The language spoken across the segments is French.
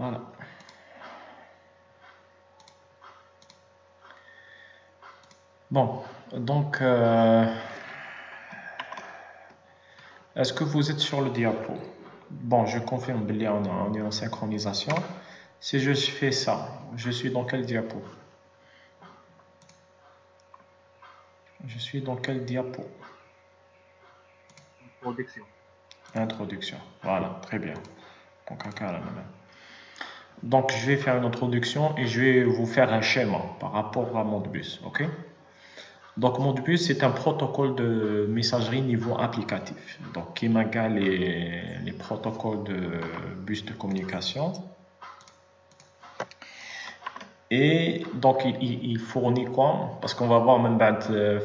Voilà. Bon, donc, est-ce que vous êtes sur le diapo? Bon, je confirme, on est en synchronisation. Si je fais ça, je suis dans quel diapo? Je suis dans quel diapo? Introduction. Introduction. Voilà, très bien. Donc, je vais faire une introduction et je vais vous faire un schéma par rapport à Modbus. Ok? Donc, Modbus, c'est un protocole de messagerie niveau applicatif. Donc, qui maga les protocoles de bus de communication. Et donc, il fournit quoi? Parce qu'on va voir même le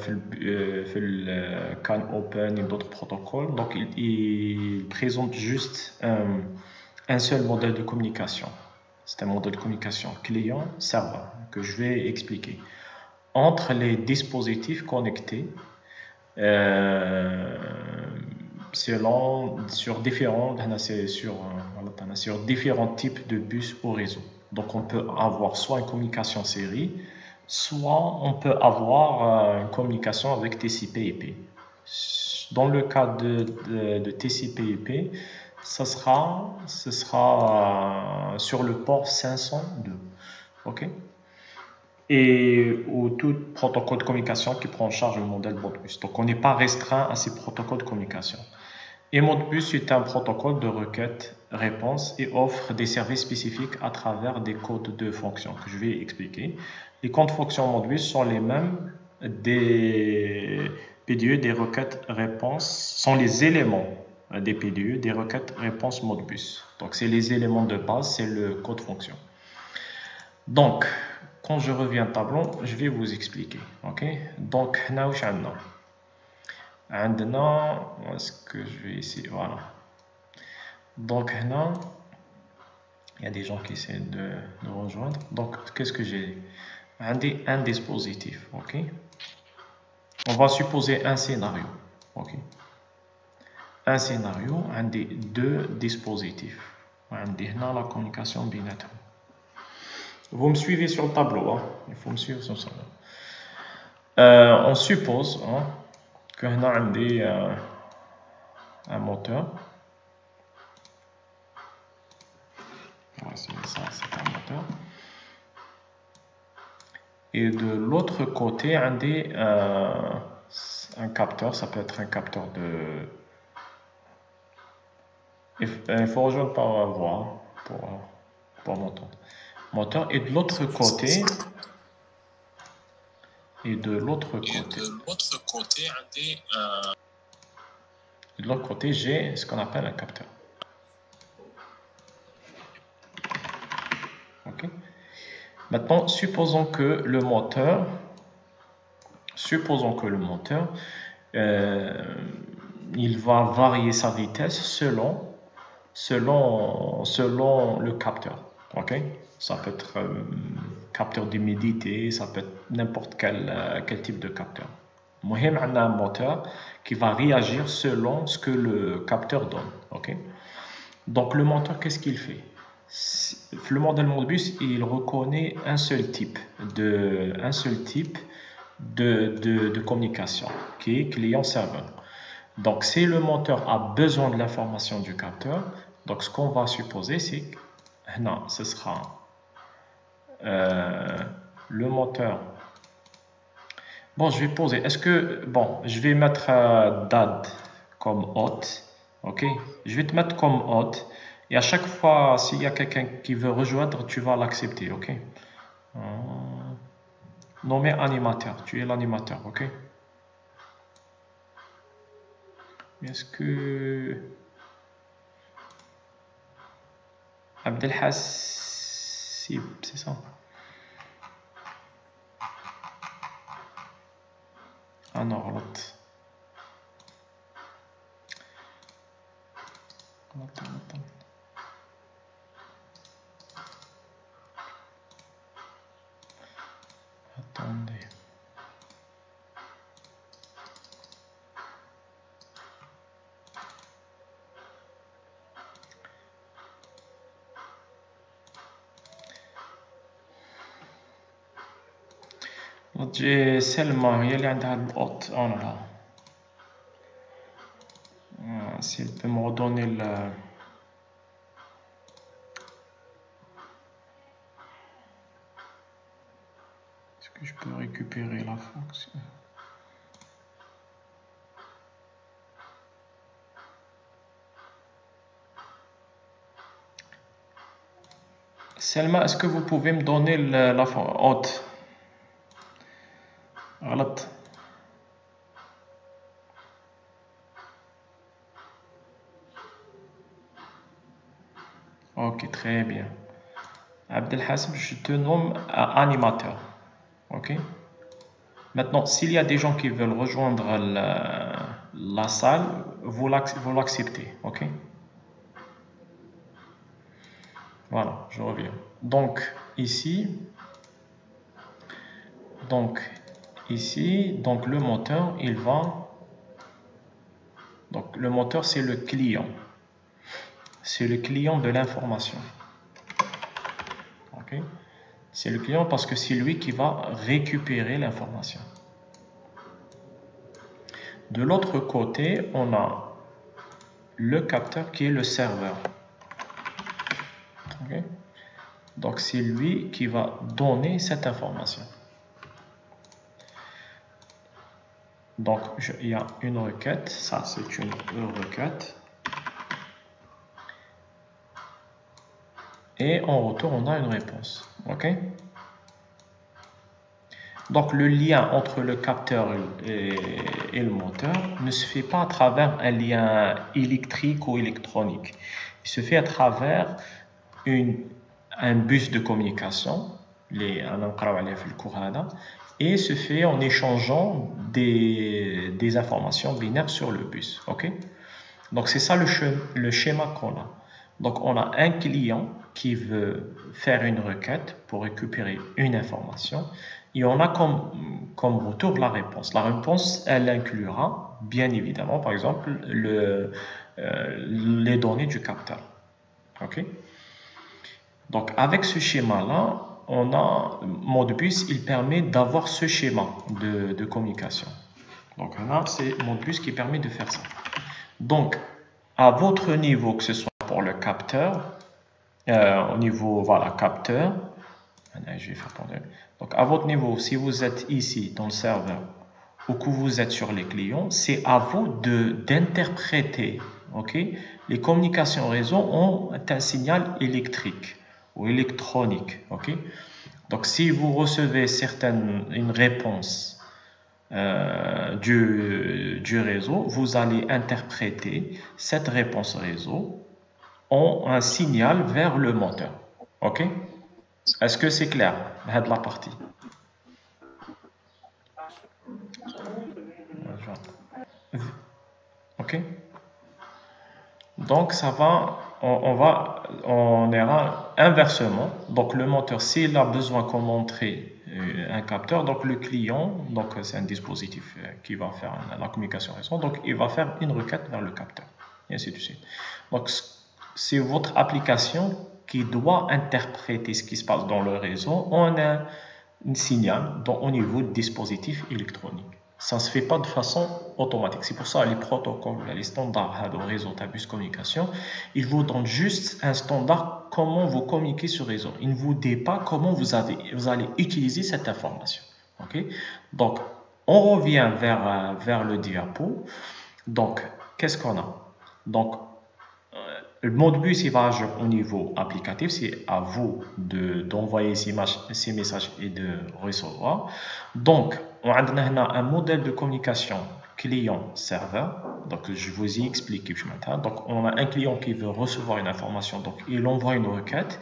CAN Open et d'autres protocoles. Donc, il présente juste un seul modèle de communication. C'est un modèle de communication client-serveur que je vais expliquer. Entre les dispositifs connectés, sur différents types de bus au réseau. Donc on peut avoir soit une communication série, soit on peut avoir une communication avec TCP/IP. Dans le cas de TCP/IP, ce sera sur le port 502. OK? Et ou tout protocole de communication qui prend en charge le modèle Modbus. Donc on n'est pas restreint à ces protocoles de communication. Et Modbus est un protocole de requête-réponse et offre des services spécifiques à travers des codes de fonction que je vais expliquer. Les codes de fonction Modbus sont les mêmes des PDE des requêtes-réponses, sont les éléments des PDE des requêtes-réponses Modbus. Donc c'est les éléments de base, c'est le code fonction. Donc, quand je reviens au tableau, je vais vous expliquer. Ok? Donc, est-ce que je vais essayer? Voilà. Donc, là, il y a des gens qui essaient de rejoindre. Donc, qu'est-ce que j'ai? Un dispositif. Ok? On va supposer un scénario. Ok? Un scénario, un des deux dispositifs. On a la communication binaire. Vous me suivez sur le tableau. Hein? Il faut me suivre sur le tableau. On suppose qu'on a un moteur. Voici ça, c'est un moteur. Et de l'autre côté, un capteur, ça peut être un capteur de... Il faut rejoindre par voix pour m'entendre. Moteur. Et de l'autre côté... j'ai ce qu'on appelle un capteur. Ok. Maintenant, supposons que le moteur, il va varier sa vitesse selon le capteur. Ok. Ça peut être capteur d'humidité, ça peut être n'importe quel type de capteur. On a un moteur qui va réagir selon ce que le capteur donne. Ok. Donc le moteur, qu'est-ce qu'il fait? Le modèle Modbus, il reconnaît un seul type de communication, qui est client-serveur. Donc si le moteur a besoin de l'information du capteur, donc ce qu'on va supposer, c'est que non, ce sera le moteur. Bon, je vais poser. Je vais mettre DAD comme hôte. Ok, je vais te mettre comme hôte. Et à chaque fois, s'il y a quelqu'un qui veut rejoindre, tu vas l'accepter. Ok. Nommé animateur. Tu es l'animateur. Ok. Est-ce que Abdelhassib, c'est ça? Ah non, l'autre. Attendez. تجي سلمى هي اللي عندها الأوت أونرها. Si elle peut me redonner le... Est-ce que je peux récupérer la fonction? Selma, est-ce que vous pouvez me donner la haute? غلط. Ok, très bien. Abdelhassim, je te nomme animateur. Ok. Maintenant, s'il y a des gens qui veulent rejoindre la salle, vous l'acceptez. Ok. Voilà, je reviens. Donc ici, le moteur, il va. Donc le moteur, c'est le client. C'est le client de l'information. Ok. C'est le client parce que c'est lui qui va récupérer l'information. De l'autre côté, on a le capteur qui est le serveur. Okay. Donc c'est lui qui va donner cette information. Donc il y a une requête, ça c'est une requête. Et en retour, on a une réponse. Ok. Donc le lien entre le capteur et le moteur ne se fait pas à travers un lien électrique ou électronique. Il se fait à travers un bus de communication, et se fait en échangeant des informations binaires sur le bus. Ok. Donc c'est ça le schéma qu'on a. Donc on a un client qui veut faire une requête pour récupérer une information et on a comme retour la réponse. La réponse, elle inclura bien évidemment par exemple les données du capteur. Ok. Donc avec ce schéma-là, on a Modbus, il permet d'avoir ce schéma de communication. Donc là, c'est Modbus qui permet de faire ça. Donc à votre niveau, que ce soit pour le capteur, au niveau, voilà, capteur, je vais faire pendant. Donc à votre niveau, si vous êtes ici dans le serveur ou que vous êtes sur les clients, c'est à vous d'interpréter. Ok, les communications réseau ont un signal électrique ou électronique. Ok, donc si vous recevez une réponse du réseau, vous allez interpréter cette réponse réseau en un signal vers le moteur. Ok. Est-ce que c'est clair la partie? Ok. Donc ça va, on ira inversement. Donc le moteur, s'il a besoin qu'on montre un capteur, donc le client, donc c'est un dispositif qui va faire la communication réseau, donc il va faire une requête vers le capteur, et ainsi de suite. Donc c'est votre application qui doit interpréter ce qui se passe dans le réseau en un signal au niveau du dispositif électronique. Ça ne se fait pas de façon automatique. C'est pour ça que les protocoles, les standards de réseau de bus communication, ils vous donnent juste un standard comment vous communiquez sur réseau. Ils ne vous disent pas comment vous allez utiliser cette information. Okay? Donc, on revient vers le diapo. Donc, qu'est-ce qu'on a? Donc, le Modbus, il va agir au niveau applicatif. C'est à vous d'envoyer ces messages et de recevoir. Donc, on a un modèle de communication client-serveur. Donc, je vous ai expliqué. Donc, on a un client qui veut recevoir une information. Donc, il envoie une requête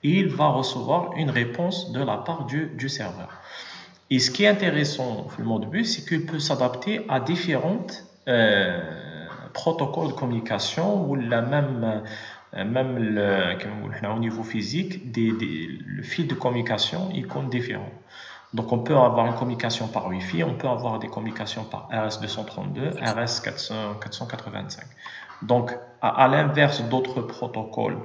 et il va recevoir une réponse de la part du serveur. Et ce qui est intéressant dans le Modbus, c'est qu'il peut s'adapter à différentes protocoles de communication ou même au niveau physique, le fil de communication il compte différent. Donc on peut avoir une communication par Wi-Fi, on peut avoir des communications par RS-232, RS-485. Donc à l'inverse d'autres protocoles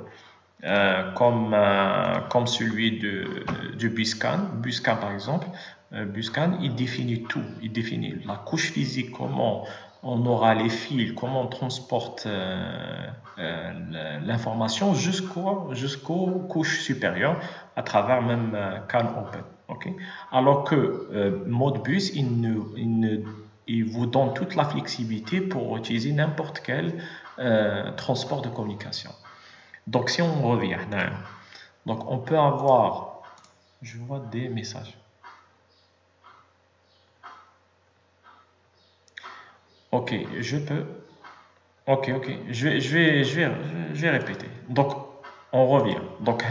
comme celui du Buscan par exemple, BusCAN, il définit tout. Il définit la couche physique, comment on aura les fils, comment on transporte l'information jusqu'aux couches supérieures à travers même CAN Open. Okay? Alors que Modbus, il vous donne toute la flexibilité pour utiliser n'importe quel transport de communication. Donc si on revient, donc on peut avoir, je vois des messages. Ok, je peux. Ok, je vais répéter. Donc, on revient. Donc,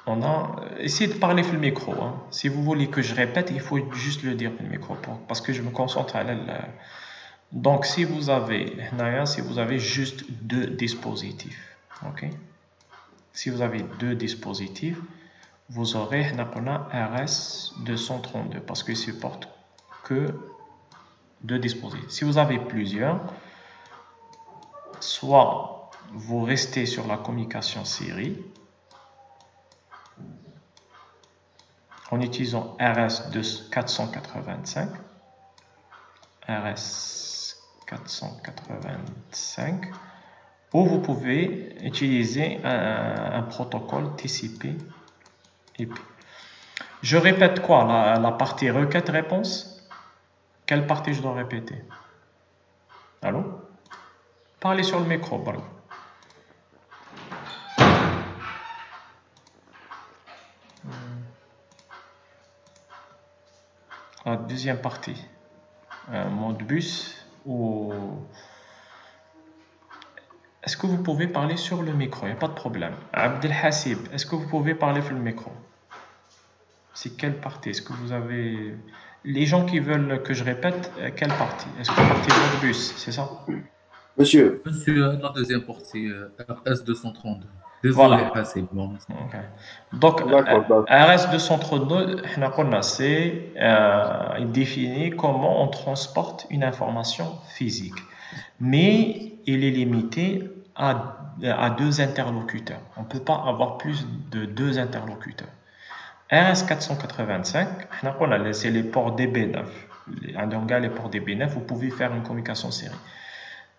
on a. Essayez de parler sur le micro. Hein. Si vous voulez que je répète, il faut juste le dire sur le micro parce que je me concentre à Donc, si vous avez juste deux dispositifs, ok? Si vous avez deux dispositifs, vous aurez RS232 parce qu'il supporte que deux dispositifs. Si vous avez plusieurs, soit vous restez sur la communication série en utilisant RS485, ou vous pouvez utiliser un protocole TCP/IP. Je répète quoi? La partie requête-réponse? Quelle partie je dois répéter? Allô? Parlez sur le micro, pardon. La deuxième partie, Modbus ou... Est-ce que vous pouvez parler sur le micro? Il n'y a pas de problème. Abdelhassib, est-ce que vous pouvez parler sur le micro? C'est quelle partie? Est-ce que vous avez... Les gens qui veulent que je répète, quelle partie? Est-ce que la partie Modbus, c'est ça? Monsieur, La deuxième partie, RS232. Désolé, Voilà. c'est bon. Okay. Donc, d'accord. RS232, il définit comment on transporte une information physique. Mais il est limité à deux interlocuteurs. On ne peut pas avoir plus de deux interlocuteurs. RS485, c'est les ports DB9. Les ports DB9, vous pouvez faire une communication série.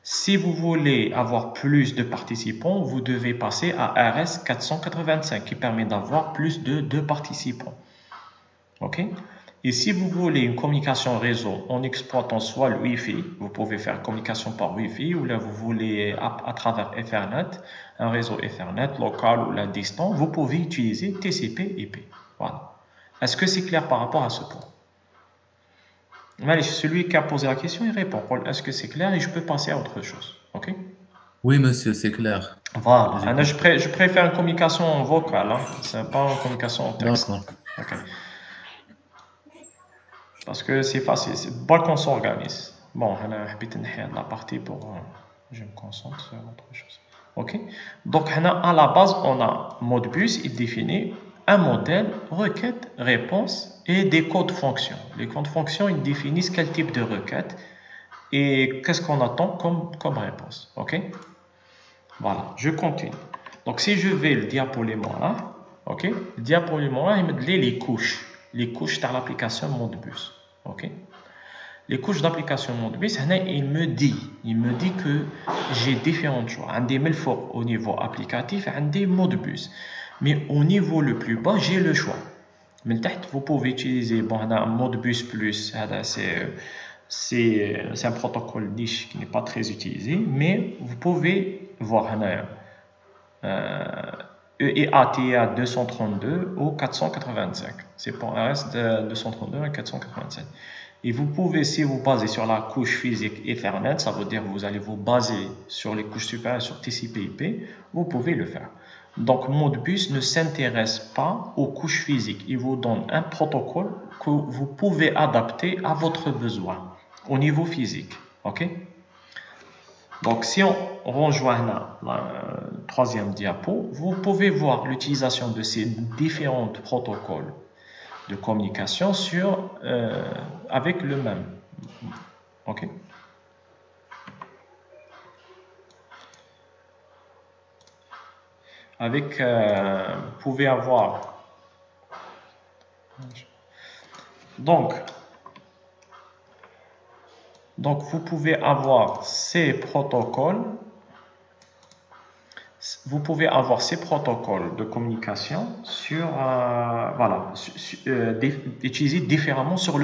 Si vous voulez avoir plus de participants, vous devez passer à RS485 qui permet d'avoir plus de deux participants. Ok? Et si vous voulez une communication réseau en exploitant soit le Wi-Fi, vous pouvez faire communication par Wi-Fi, ou là vous voulez à travers Ethernet, un réseau Ethernet local ou la distance, vous pouvez utiliser TCP/IP. Voilà. Est-ce que c'est clair par rapport à ce point? Allez, celui qui a posé la question, il répond. Est-ce que c'est clair? Et je peux passer à autre chose. Ok? Oui, monsieur, c'est clair. Voilà. Je préfère une communication vocale. Hein. C'est pas une communication en texte. D'accord. Ok. Parce que c'est facile. C'est pas qu'on s'organise. Bon, la partie pour... je me concentre sur autre chose. Ok? Donc, à la base, on a Modbus, il définit un modèle, requête, réponse et des codes fonctions. Les codes fonctions, ils définissent quel type de requête et qu'est-ce qu'on attend comme réponse. Ok? Voilà, je continue. Donc, si je vais le diapolément là, ok? Le diapolément là, il me dit les couches de l'application Modbus. Ok? Les couches d'application Modbus, il me dit que j'ai différents choix. Un des melforts au niveau applicatif, un des Modbus. Mais au niveau le plus bas, j'ai le choix. Mais vous pouvez utiliser un Modbus plus, c'est un protocole niche qui n'est pas très utilisé, mais vous pouvez voir EATA 232 ou 485. C'est pour RS de 232 et 487. Et vous pouvez, si vous basez sur la couche physique Ethernet, ça veut dire que vous allez vous baser sur les couches supérieures, sur TCP/IP, vous pouvez le faire. Donc, Modbus ne s'intéresse pas aux couches physiques. Il vous donne un protocole que vous pouvez adapter à votre besoin au niveau physique. Ok? Donc, si on rejoint la troisième diapo, vous pouvez voir l'utilisation de ces différents protocoles de communication avec le même. Ok? Vous pouvez avoir Donc, vous pouvez avoir ces protocoles. Vous pouvez avoir ces protocoles de communication sur, utilisés différemment sur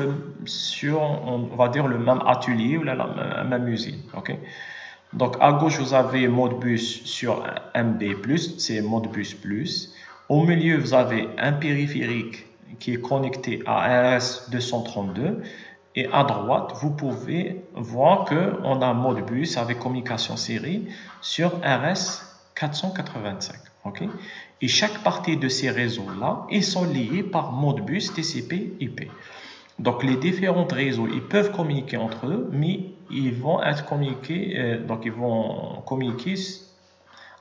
on va dire le même atelier ou la même usine. Okay? Donc à gauche vous avez Modbus sur MB+, c'est Modbus+. Au milieu vous avez un périphérique qui est connecté à RS232 et à droite vous pouvez voir que on a Modbus avec communication série sur RS485. Okay? Et chaque partie de ces réseaux-là, ils sont liés par Modbus TCP/IP. Donc les différents réseaux, ils peuvent communiquer entre eux, mais ils vont être communiqués, ils vont communiquer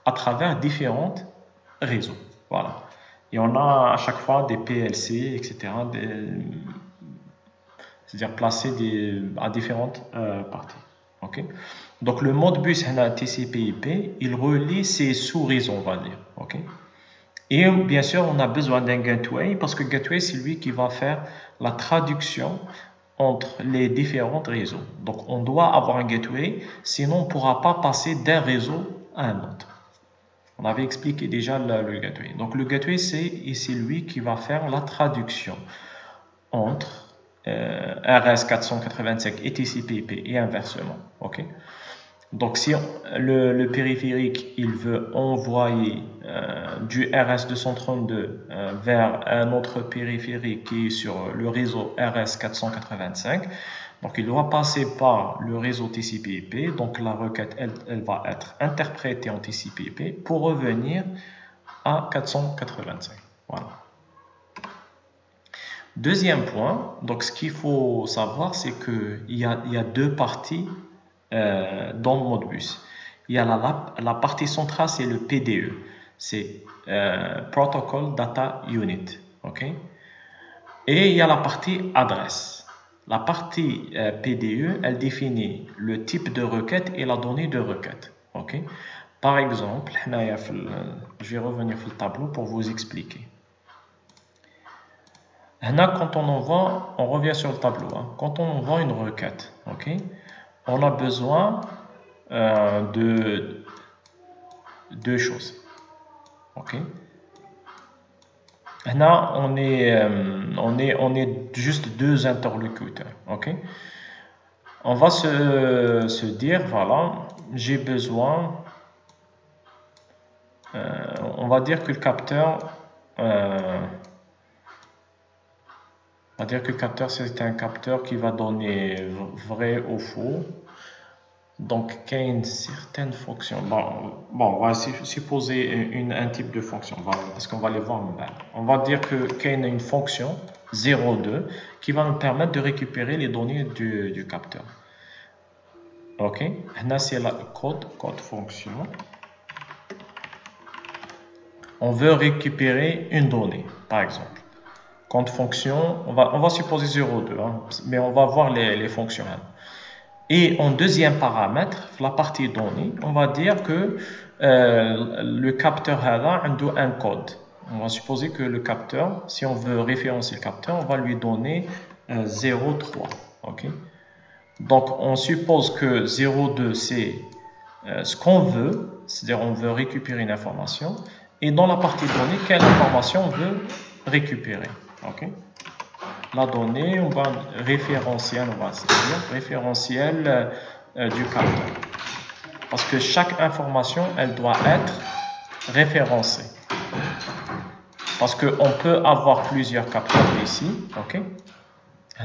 à travers différents réseaux. Voilà. Et on a à chaque fois des PLC, etc. C'est-à-dire placés à différentes parties. Okay? Donc le Modbus TCP/IP, il relie ces sous-réseaux, on va dire. Okay? Et bien sûr, on a besoin d'un gateway parce que gateway, c'est lui qui va faire la traduction entre les différents réseaux. Donc on doit avoir un gateway, sinon on ne pourra pas passer d'un réseau à un autre. On avait expliqué déjà le gateway. Donc le gateway, c'est lui qui va faire la traduction entre RS485 et TCP/IP et inversement. Okay? Donc si le périphérique il veut envoyer du RS232 vers un autre périphérique qui est sur le réseau RS485, donc il doit passer par le réseau TCP/IP. Donc la requête elle va être interprétée en TCP/IP pour revenir à 485. Voilà. Deuxième point, donc ce qu'il faut savoir, c'est qu'il y a deux parties dans le Modbus. Il y a la partie centrale, c'est le PDE, c'est Protocol Data Unit. Okay? Et il y a la partie adresse. La partie PDE, elle définit le type de requête et la donnée de requête. Okay? Par exemple, je vais revenir sur le tableau pour vous expliquer. Quand on envoie, on revient sur le tableau. Quand on envoie une requête, okay, on a besoin de deux choses. Okay. Là, on est juste deux interlocuteurs. Okay. On va se dire, voilà, j'ai besoin, on va dire que le capteur, c'est un capteur qui va donner vrai ou faux. Donc, il y a une certaine fonction. Bon, on va supposer un type de fonction, parce qu'on va les voir en bas. On va dire qu'il y a une fonction 0,2 qui va nous permettre de récupérer les données du capteur. Ok, là c'est la code fonction. On veut récupérer une donnée, par exemple. Code fonction, on va supposer 0,2, mais on va voir les fonctions. Et en deuxième paramètre, la partie donnée, on va dire que le capteur a un code. On va supposer que le capteur, si on veut référencer le capteur, on va lui donner 0,3. Okay? Donc on suppose que 0,2 c'est ce qu'on veut, c'est-à-dire on veut récupérer une information. Et dans la partie donnée, quelle information on veut récupérer? Okay? La donnée, on va référentiel, du capteur. Parce que chaque information, elle doit être référencée. Parce qu'on peut avoir plusieurs capteurs ici. Okay?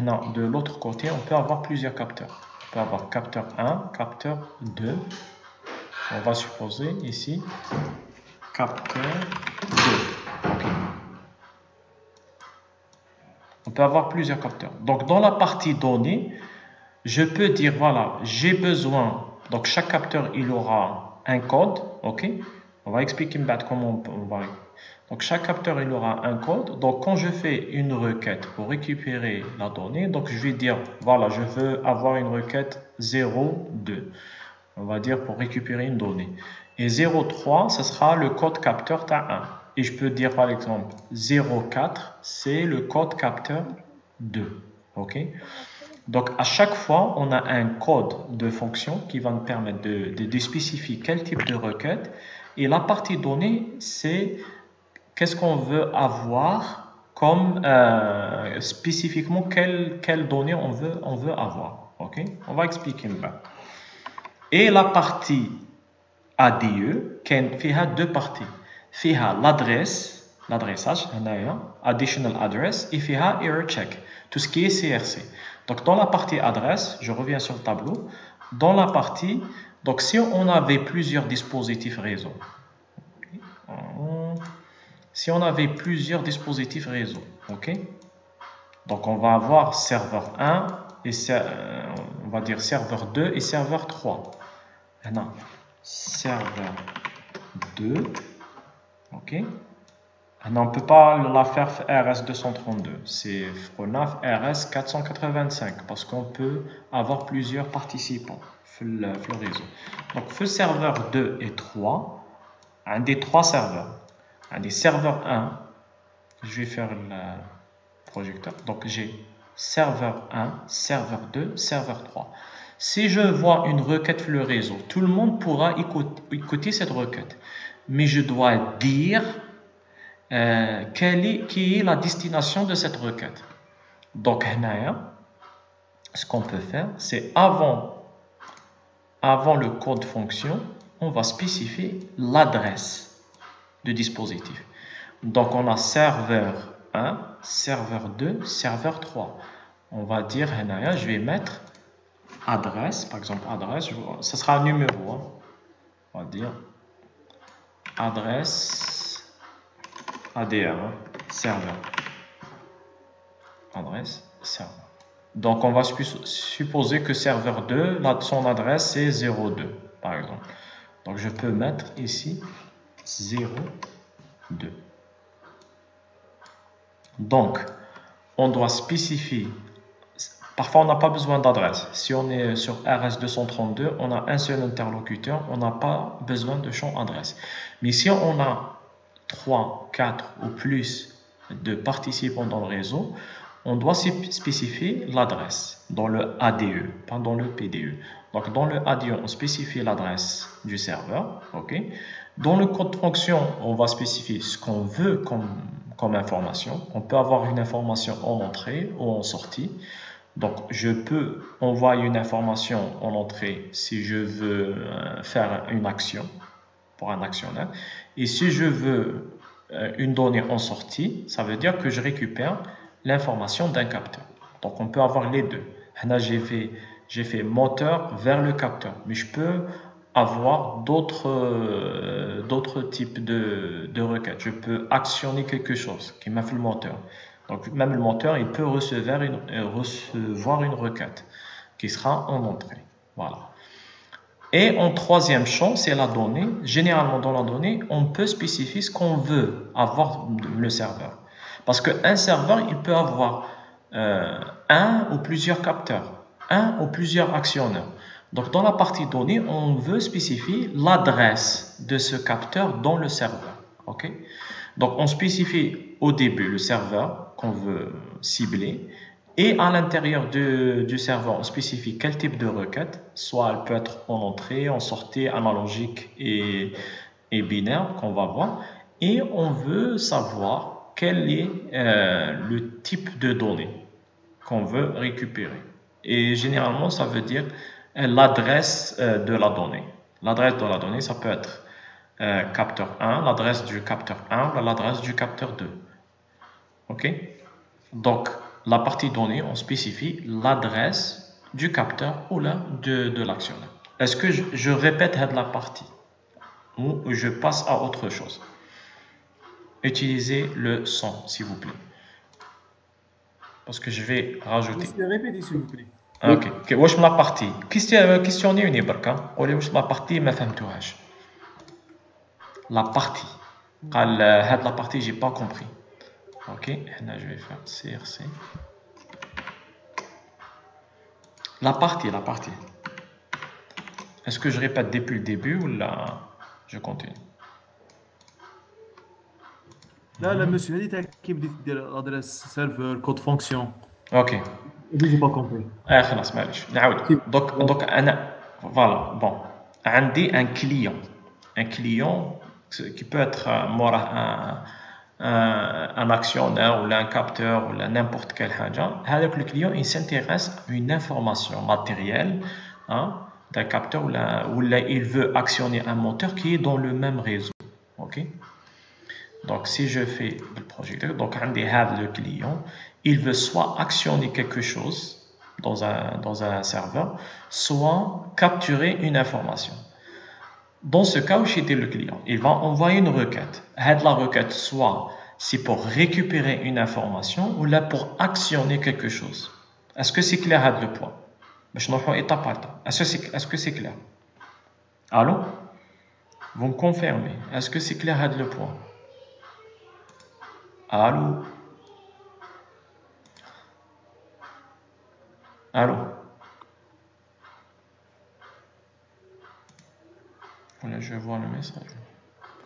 Non, de l'autre côté, on peut avoir plusieurs capteurs. On peut avoir capteur 1, capteur 2. On va supposer ici capteur 2. Okay. On peut avoir plusieurs capteurs. Donc, dans la partie données, je peux dire, voilà, j'ai besoin. Donc, chaque capteur, il aura un code. Ok. On va expliquer comment on va. Donc, chaque capteur, il aura un code. Donc, quand je fais une requête pour récupérer la donnée, donc je vais dire, voilà, je veux avoir une requête 0,2. On va dire pour récupérer une donnée. Et 0,3, ce sera le code capteur TA1. et je peux dire par exemple 04, c'est le code capteur 2. Ok? Donc à chaque fois, on a un code de fonction qui va nous permettre de spécifier quel type de requête. Et la partie donnée, c'est qu'est-ce qu'on veut avoir comme spécifiquement quelle donnée on veut avoir. Ok? On va expliquer maintenant. Et la partie ADE, qui a deux parties. Il y a l'adressage, additional address, et il y a error check, tout ce qui est CRC. Donc dans la partie adresse, je reviens sur le tableau, dans la partie, donc si on avait plusieurs dispositifs réseau, ok, donc on va avoir serveur 1 et on va dire serveur 2 et serveur 3. Non, serveur 2, ok. On ne peut pas la faire RS232, c'est FRONAF RS485 parce qu'on peut avoir plusieurs participants sur le réseau. Donc, le serveur 2 et 3, un des trois serveurs. Un des serveurs 1, je vais faire le projecteur. Donc, j'ai serveur 1, serveur 2, serveur 3. Si je vois une requête sur le réseau, tout le monde pourra écouter cette requête. Mais je dois dire qui est la destination de cette requête. Donc, ce qu'on peut faire, c'est avant le code fonction, on va spécifier l'adresse du dispositif. Donc, on a serveur 1, serveur 2, serveur 3. On va dire, je vais mettre adresse, par exemple, adresse, ce sera un numéro. Hein. On va dire adresse ADR, hein, serveur. Adresse, serveur. Donc, on va supposer que serveur 2, son adresse c'est 02, par exemple. Donc, je peux mettre ici 02. Donc, on doit spécifier. Parfois, on n'a pas besoin d'adresse. Si on est sur RS232, on a un seul interlocuteur, on n'a pas besoin de champ adresse. Mais si on a 3, 4 ou plus de participants dans le réseau, on doit spécifier l'adresse dans le ADE, pas dans le PDE. Donc, dans le ADE, on spécifie l'adresse du serveur. Okay. Dans le code fonction, on va spécifier ce qu'on veut comme information. On peut avoir une information en entrée ou en sortie. Donc, je peux envoyer une information en entrée si je veux faire une action pour un actionnaire. Et si je veux une donnée en sortie, ça veut dire que je récupère l'information d'un capteur. Donc, on peut avoir les deux. Là, j'ai fait moteur vers le capteur, mais je peux avoir d'autres types de requêtes. Je peux actionner quelque chose qui m'a fait le moteur. Donc, même le moteur, il peut recevoir une requête qui sera en entrée. Voilà. Et en troisième champ, c'est la donnée. Généralement, dans la donnée, on peut spécifier ce qu'on veut avoir le serveur. Parce qu'un serveur, il peut avoir un ou plusieurs capteurs, un ou plusieurs actionneurs. Donc, dans la partie donnée, on veut spécifier l'adresse de ce capteur dans le serveur. Okay? Donc, on spécifie au début le serveur qu'on veut cibler. Et à l'intérieur du serveur, on spécifie quel type de requête. Soit elle peut être en entrée, en sortie, analogique et binaire qu'on va voir. Et on veut savoir quel est le type de données qu'on veut récupérer. Et généralement, ça veut dire l'adresse de la donnée. L'adresse de la donnée, ça peut être capteur 1, l'adresse du capteur 1 ou l'adresse du capteur 2. OK? Donc, la partie donnée, on spécifie l'adresse du capteur ou de l'actionnaire. Est-ce que je répète la partie ou je passe à autre chose? Utilisez le son, s'il vous plaît. Parce que je vais rajouter. Répétez, s'il vous plaît. Ok. واش la partie questionner بركا قولي واش la partie ما فهمتوهاش. La partie. قال هاد la partie j'ai pas compris. Ok, là je vais faire CRC. La partie. Est-ce que je répète depuis le début ou là je continue? لا لا monsieur هذه كيف بديت دير ادريس سيرفر كود فونكسيون اوكي j'ai pas compris خلاص معليش نعاود دوك انا فوالا بون عندي ان كليون qui peut être un actionnaire ou un capteur ou n'importe quelle حاجة. هذاك le client il s'intéresse à une information matérielle d'un capteur ou il veut actionner un moteur qui est dans le même réseau. Ok. Donc si je fais le projecteur, donc le client, il veut soit actionner quelque chose dans un serveur, soit capturer une information. Dans ce cas où j'étais le client, il va envoyer une requête. La requête, soit c'est pour récupérer une information ou là pour actionner quelque chose. Est-ce que c'est clair le point? Est-ce que c'est clair? Allô? Vous me confirmez? Est-ce que c'est clair le point? Allô? Allô? Voilà, je vois le message.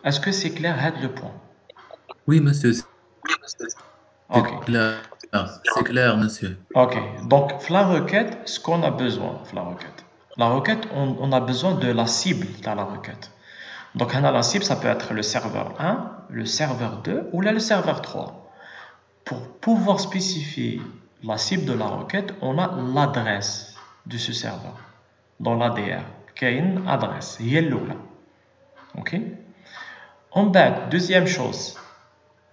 Est-ce que c'est clair le point? Oui, monsieur. Ok. C'est clair, monsieur. Ok. Donc, la requête, ce qu'on a besoin, la requête, on a besoin de la cible dans la requête. Donc, la cible, ça peut être le serveur 1, le serveur 2 ou là le serveur 3. Pour pouvoir spécifier la cible de la requête, on a l'adresse de ce serveur dans l'ADR. Qui a une adresse, yellow là. Ok. En bas, deuxième chose,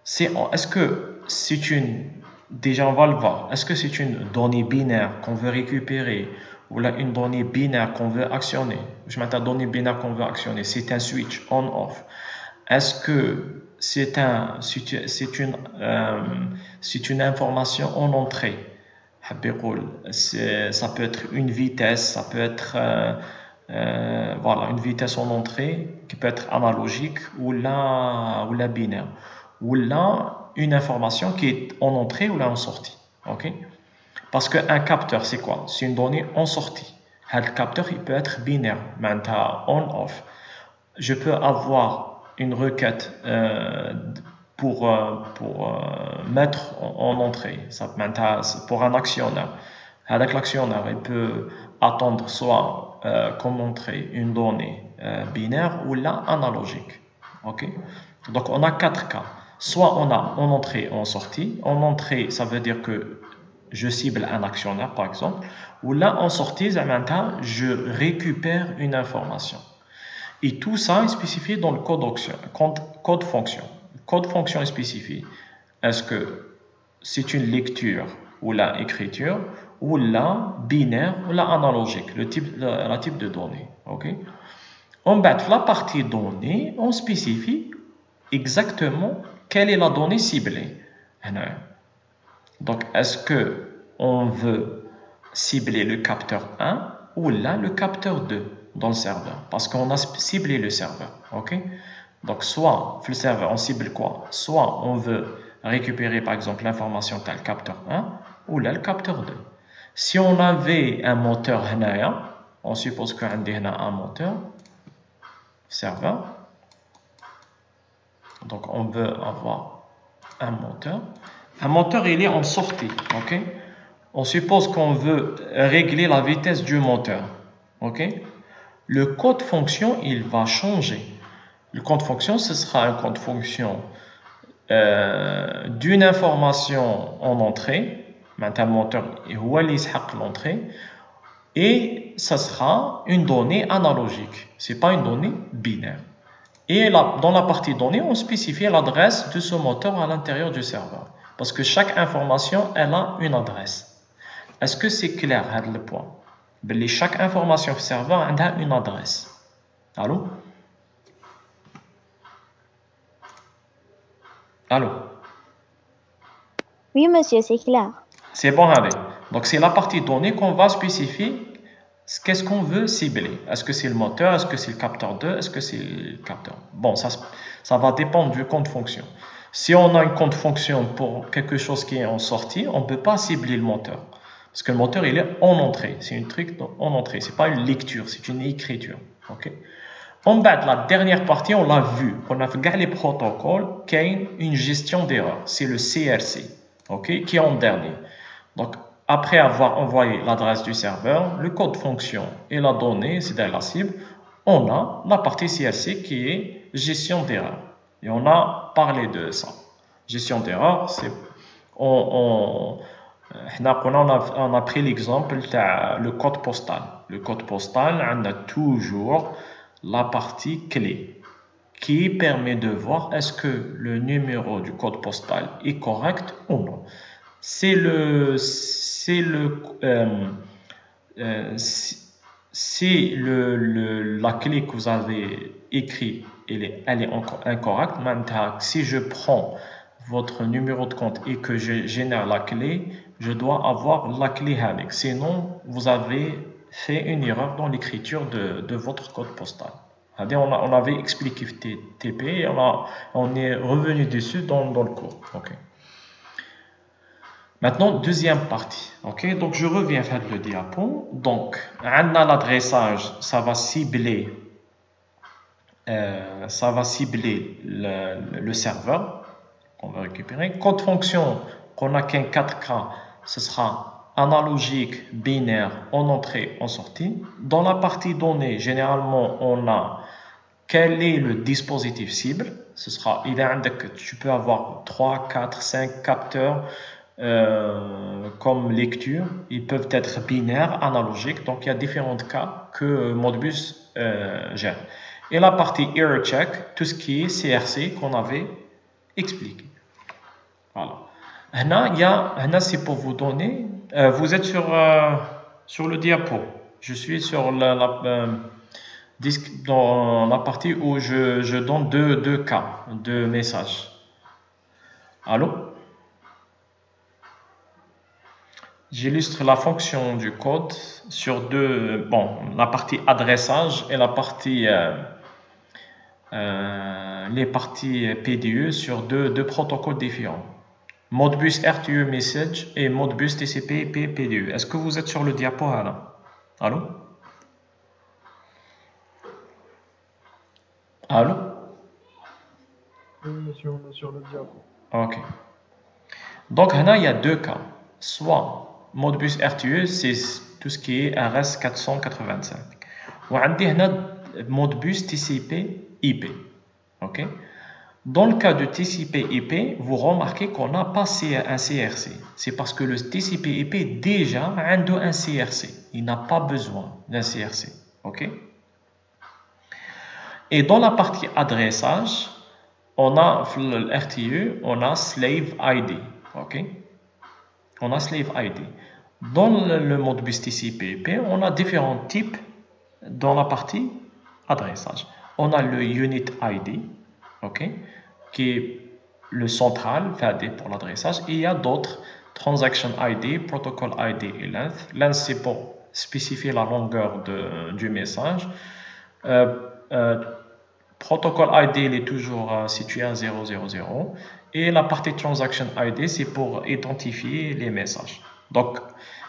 c'est est-ce que c'est une, déjà on va le voir, est-ce que c'est une donnée binaire qu'on veut récupérer ou là une donnée binaire qu'on veut actionner? Je mets la donnée binaire qu'on veut actionner, c'est un switch on-off. Est-ce que c'est une information en entrée? Ça peut être une vitesse, ça peut être voilà, une vitesse en entrée qui peut être analogique ou la binaire, ou là une information qui est en entrée ou là en sortie. Ok? Parce qu'un capteur, c'est quoi? C'est une donnée en sortie. Le capteur, il peut être binaire, maintenant on-off. Je peux avoir une requête pour mettre en entrée, ça pour un actionnaire. Avec l'actionnaire, il peut attendre soit comme entrée une donnée binaire ou là analogique. Ok? Donc on a 4 cas. Soit on a en entrée et en sortie. En entrée, ça veut dire que je cible un actionnaire par exemple. Ou là en sortie, je récupère une information. Et tout ça est spécifié dans le code fonction. Le code fonction est spécifié. Est-ce que c'est une lecture ou la écriture ou la binaire ou la analogique, la type de données. Okay? En bas, la partie données, on spécifie exactement quelle est la donnée ciblée. Donc, est-ce que on veut cibler le capteur 1 ou là le capteur 2 dans le serveur? Parce qu'on a ciblé le serveur. Ok? Donc, soit le serveur, on cible quoi? Soit on veut récupérer par exemple l'information qu'a le capteur 1 ou là le capteur 2. Si on avait un moteur, on suppose qu'on a un moteur serveur. Donc on veut avoir un moteur. Un moteur, il est en sortie. Ok? On suppose qu'on veut régler la vitesse du moteur. Ok? Le code fonction, il va changer. Le code fonction, ce sera un code fonction d'une information en entrée. Maintenant, le moteur est l'entrée. Et ça sera une donnée analogique. Ce n'est pas une donnée binaire. Et là, dans la partie données, on spécifie l'adresse de ce moteur à l'intérieur du serveur. Parce que chaque information, elle a une adresse. Est-ce que c'est clair, le point? Chaque information du serveur a une adresse. Allô? Allô? Oui, monsieur, c'est clair. C'est bon, allez. Donc, c'est la partie donnée qu'on va spécifier qu'est-ce qu'on veut cibler. Est-ce que c'est le moteur? Est-ce que c'est le capteur 2? Est-ce que c'est le capteur? Bon, ça va dépendre du compte fonction. Si on a un compte fonction pour quelque chose qui est en sortie, on ne peut pas cibler le moteur. Parce que le moteur, il est en entrée. C'est un truc en entrée. Ce n'est pas une lecture, c'est une écriture. Okay? En bas, la dernière partie, on l'a vu. On a fait les protocoles qui a une gestion d'erreur. C'est le CRC, ok, qui est en dernier. Donc, après avoir envoyé l'adresse du serveur, le code fonction et la donnée, c'est-à-dire la cible, on a la partie CRC qui est gestion d'erreur. Et on a parlé de ça. Gestion d'erreur, c'est on a pris l'exemple le code postal. Le code postal, on a toujours la partie clé qui permet de voir est-ce que le numéro du code postal est correct ou non. C'est la clé que vous avez écrite, elle est incorrecte. Maintenant, si je prends votre numéro de compte et que je génère la clé, je dois avoir la clé avec. Sinon, vous avez fait une erreur dans l'écriture de votre code postal. On avait expliqué TP et on est revenu dessus dans le cours. Okay. Maintenant, deuxième partie. Okay. Donc, je reviens faire le diapo. Donc, on a l'adressage, ça va cibler le serveur qu'on va récupérer. Code fonction, qu'on a qu'un 4K, ce sera analogique, binaire, en entrée, en sortie. Dans la partie données, généralement, on a quel est le dispositif cible. Ce sera, tu peux avoir 3, 4, 5 capteurs comme lecture. Ils peuvent être binaires, analogiques. Donc, il y a différents cas que Modbus gère. Et la partie error check, tout ce qui est CRC qu'on avait expliqué. Voilà. Là, c'est pour vous donner. Vous êtes sur le diapo. Je suis sur dans la partie où je donne deux cas, deux messages. Allô? J'illustre la fonction du code sur la partie adressage et la partie les parties PDE sur deux protocoles différents. Modbus RTE Message et Modbus TCP IP PDE. Est-ce que vous êtes sur le diapo là? Allô? Allô? Oui, monsieur, on est sur le diapo. Ok. Donc, là, il y a deux cas. Soit Modbus RTE, c'est tout ce qui est RS 485. Ou Modbus TCP IP. Ok? Dans le cas de TCP/IP, vous remarquez qu'on n'a pas un CRC. C'est parce que le TCP/IP déjà a un CRC. Il n'a pas besoin d'un CRC. Ok? Et dans la partie adressage, on a le RTE, on a slave ID. Ok? On a slave ID. Dans le Modbus TCP/IP, on a différents types dans la partie adressage. On a le unit ID. Ok, qui est le central pour l'adressage, et il y a d'autres transaction ID, protocol ID et length. Length, c'est pour spécifier la longueur du message. Protocol ID, il est toujours situé à 000, et la partie transaction ID, c'est pour identifier les messages. Donc,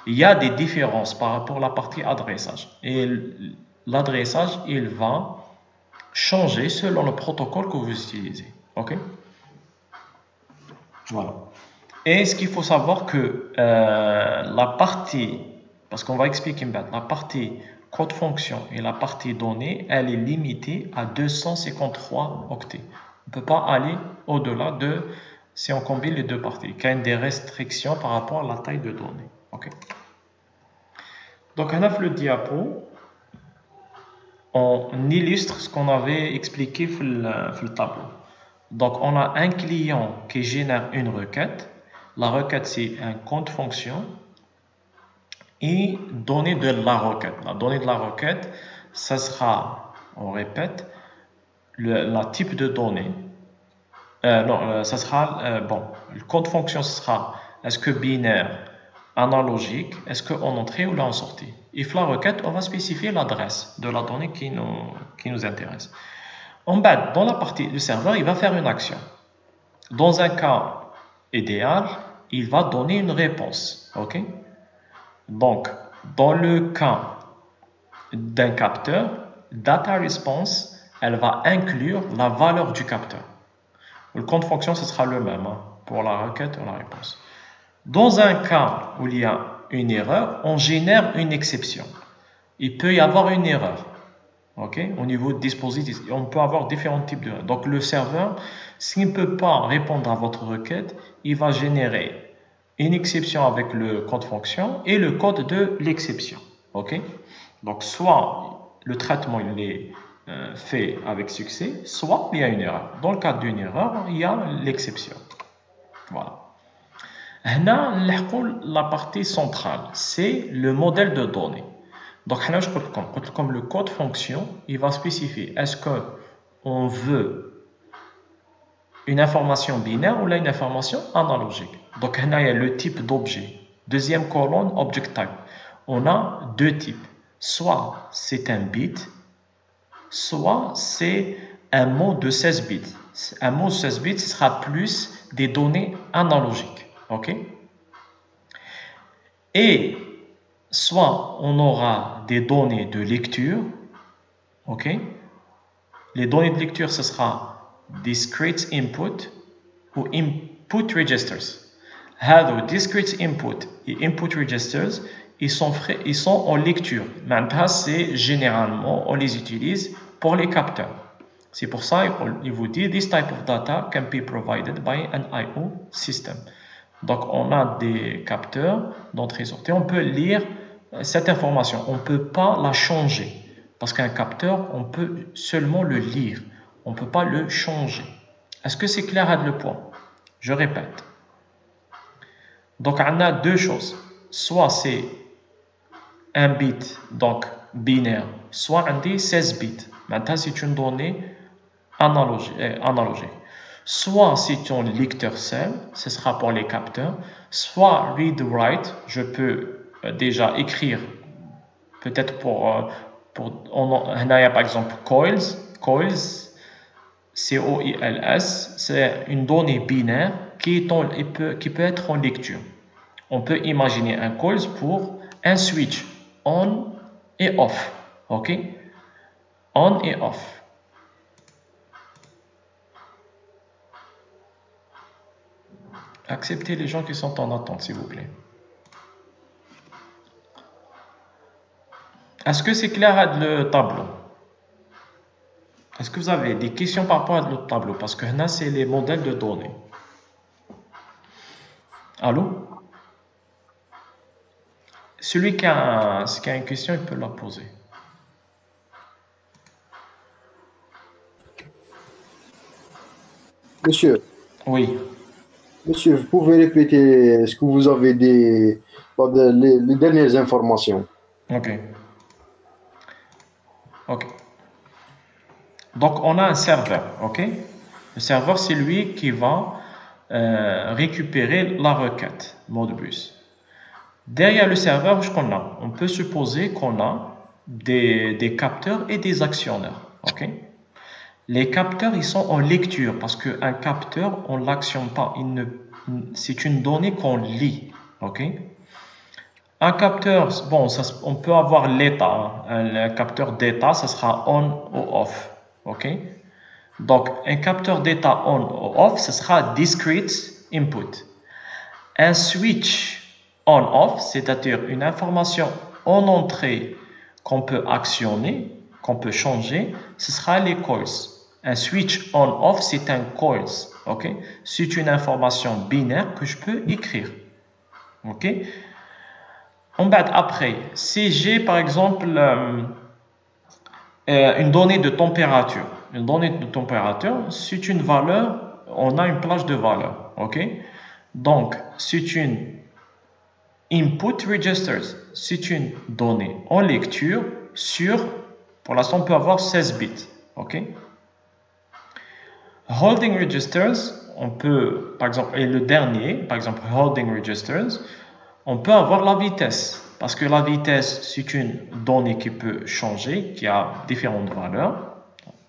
il y a des différences par rapport à la partie adressage, et l'adressage, il va changer selon le protocole que vous utilisez. Ok? Voilà. Et ce qu'il faut savoir que la partie, parce qu'on va expliquer la partie code fonction et la partie données, elle est limitée à 253 octets. On ne peut pas aller au-delà si on combine les deux parties. Il y a des restrictions par rapport à la taille de données. Ok? Donc, on a le diapo. On illustre ce qu'on avait expliqué dans le tableau. Donc, on a un client qui génère une requête. La requête, c'est un compte fonction. Et donnée de la requête. La donnée de la requête, ça sera, on répète, le type de donnée. Ça sera, le compte fonction, ce sera, est-ce que binaire, analogique, est-ce qu'en entrée ou là en sortie. If la requête, on va spécifier l'adresse de la donnée qui nous intéresse. En bas, dans la partie du serveur, il va faire une action. Dans un cas idéal, il va donner une réponse. Ok? Donc, dans le cas d'un capteur, data response, elle va inclure la valeur du capteur. Le compte fonction, ce sera le même pour la requête ou la réponse. Dans un cas où il y a une erreur, on génère une exception. Il peut y avoir une erreur. Au niveau du dispositif, on peut avoir différents types d'erreurs. Donc le serveur, s'il ne peut pas répondre à votre requête, il va générer une exception avec le code fonction et le code de l'exception. Donc soit le traitement il est fait avec succès, soit il y a une erreur. Dans le cas d'une erreur, il y a l'exception. Voilà. La partie centrale, c'est le modèle de données. Donc, comme le code fonction, il va spécifier est-ce qu'on veut une information binaire ou là une information analogique. Donc, il y a le type d'objet. Deuxième colonne, object type. On a deux types. Soit c'est un bit, soit c'est un mot de 16 bits. Un mot de 16 bits, ce sera plus des données analogiques. Et soit on aura des données de lecture. Les données de lecture, ce sera discrete input ou input registers. Discrete input et input registers, ils sont en lecture. Maintenant, c'est généralement, on les utilise pour les capteurs. C'est pour ça qu'il vous dit this type of data can be provided by an I/O system. Donc, on a des capteurs d'entrée-sortie. On peut lire cette information. On ne peut pas la changer. Parce qu'un capteur, on peut seulement le lire. On ne peut pas le changer. Est-ce que c'est clair à le point? Je répète. Donc, on a deux choses. Soit c'est un bit, donc binaire, soit on dit 16 bits. Maintenant, c'est une donnée analogique. Soit c'est un lecteur seul, ce sera pour les capteurs. Soit read-write, je peux déjà écrire, peut-être on a par exemple coils, C-O-I-L-S, c'est une donnée binaire qui peut être en lecture. On peut imaginer un coils pour un switch on et off. On et off. Acceptez les gens qui sont en attente, s'il vous plaît. Est-ce que c'est clair à le tableau? Est-ce que vous avez des questions par rapport à le tableau? Parce que là, c'est les modèles de données. Allô? Celui qui a une question, il peut la poser. Monsieur. Oui. Monsieur, vous pouvez répéter est-ce que vous avez les dernières informations? Ok. Donc, on a un serveur, Le serveur, c'est lui qui va récupérer la requête Modbus. Derrière le serveur, on peut supposer qu'on a des capteurs et des actionneurs, Les capteurs, ils sont en lecture parce qu'un capteur, on ne l'actionne pas. C'est une donnée qu'on lit. Un capteur, on peut avoir l'état. Un capteur d'état, ça sera on ou off. Donc, un capteur d'état on ou off, ce sera discrete input. Un switch on-off, c'est-à-dire une information en entrée qu'on peut actionner, qu'on peut changer, ce sera les coils. Un switch on-off, c'est un coils. C'est une information binaire que je peux écrire. Après, si j'ai par exemple une donnée de température, c'est une valeur, on a une plage de valeurs. Donc, c'est une input registers, c'est une donnée en lecture pour l'instant, on peut avoir 16 bits. Holding registers, on peut, par exemple, et le dernier, par exemple, holding registers, on peut avoir la vitesse. Parce que la vitesse, c'est une donnée qui peut changer, qui a différentes valeurs.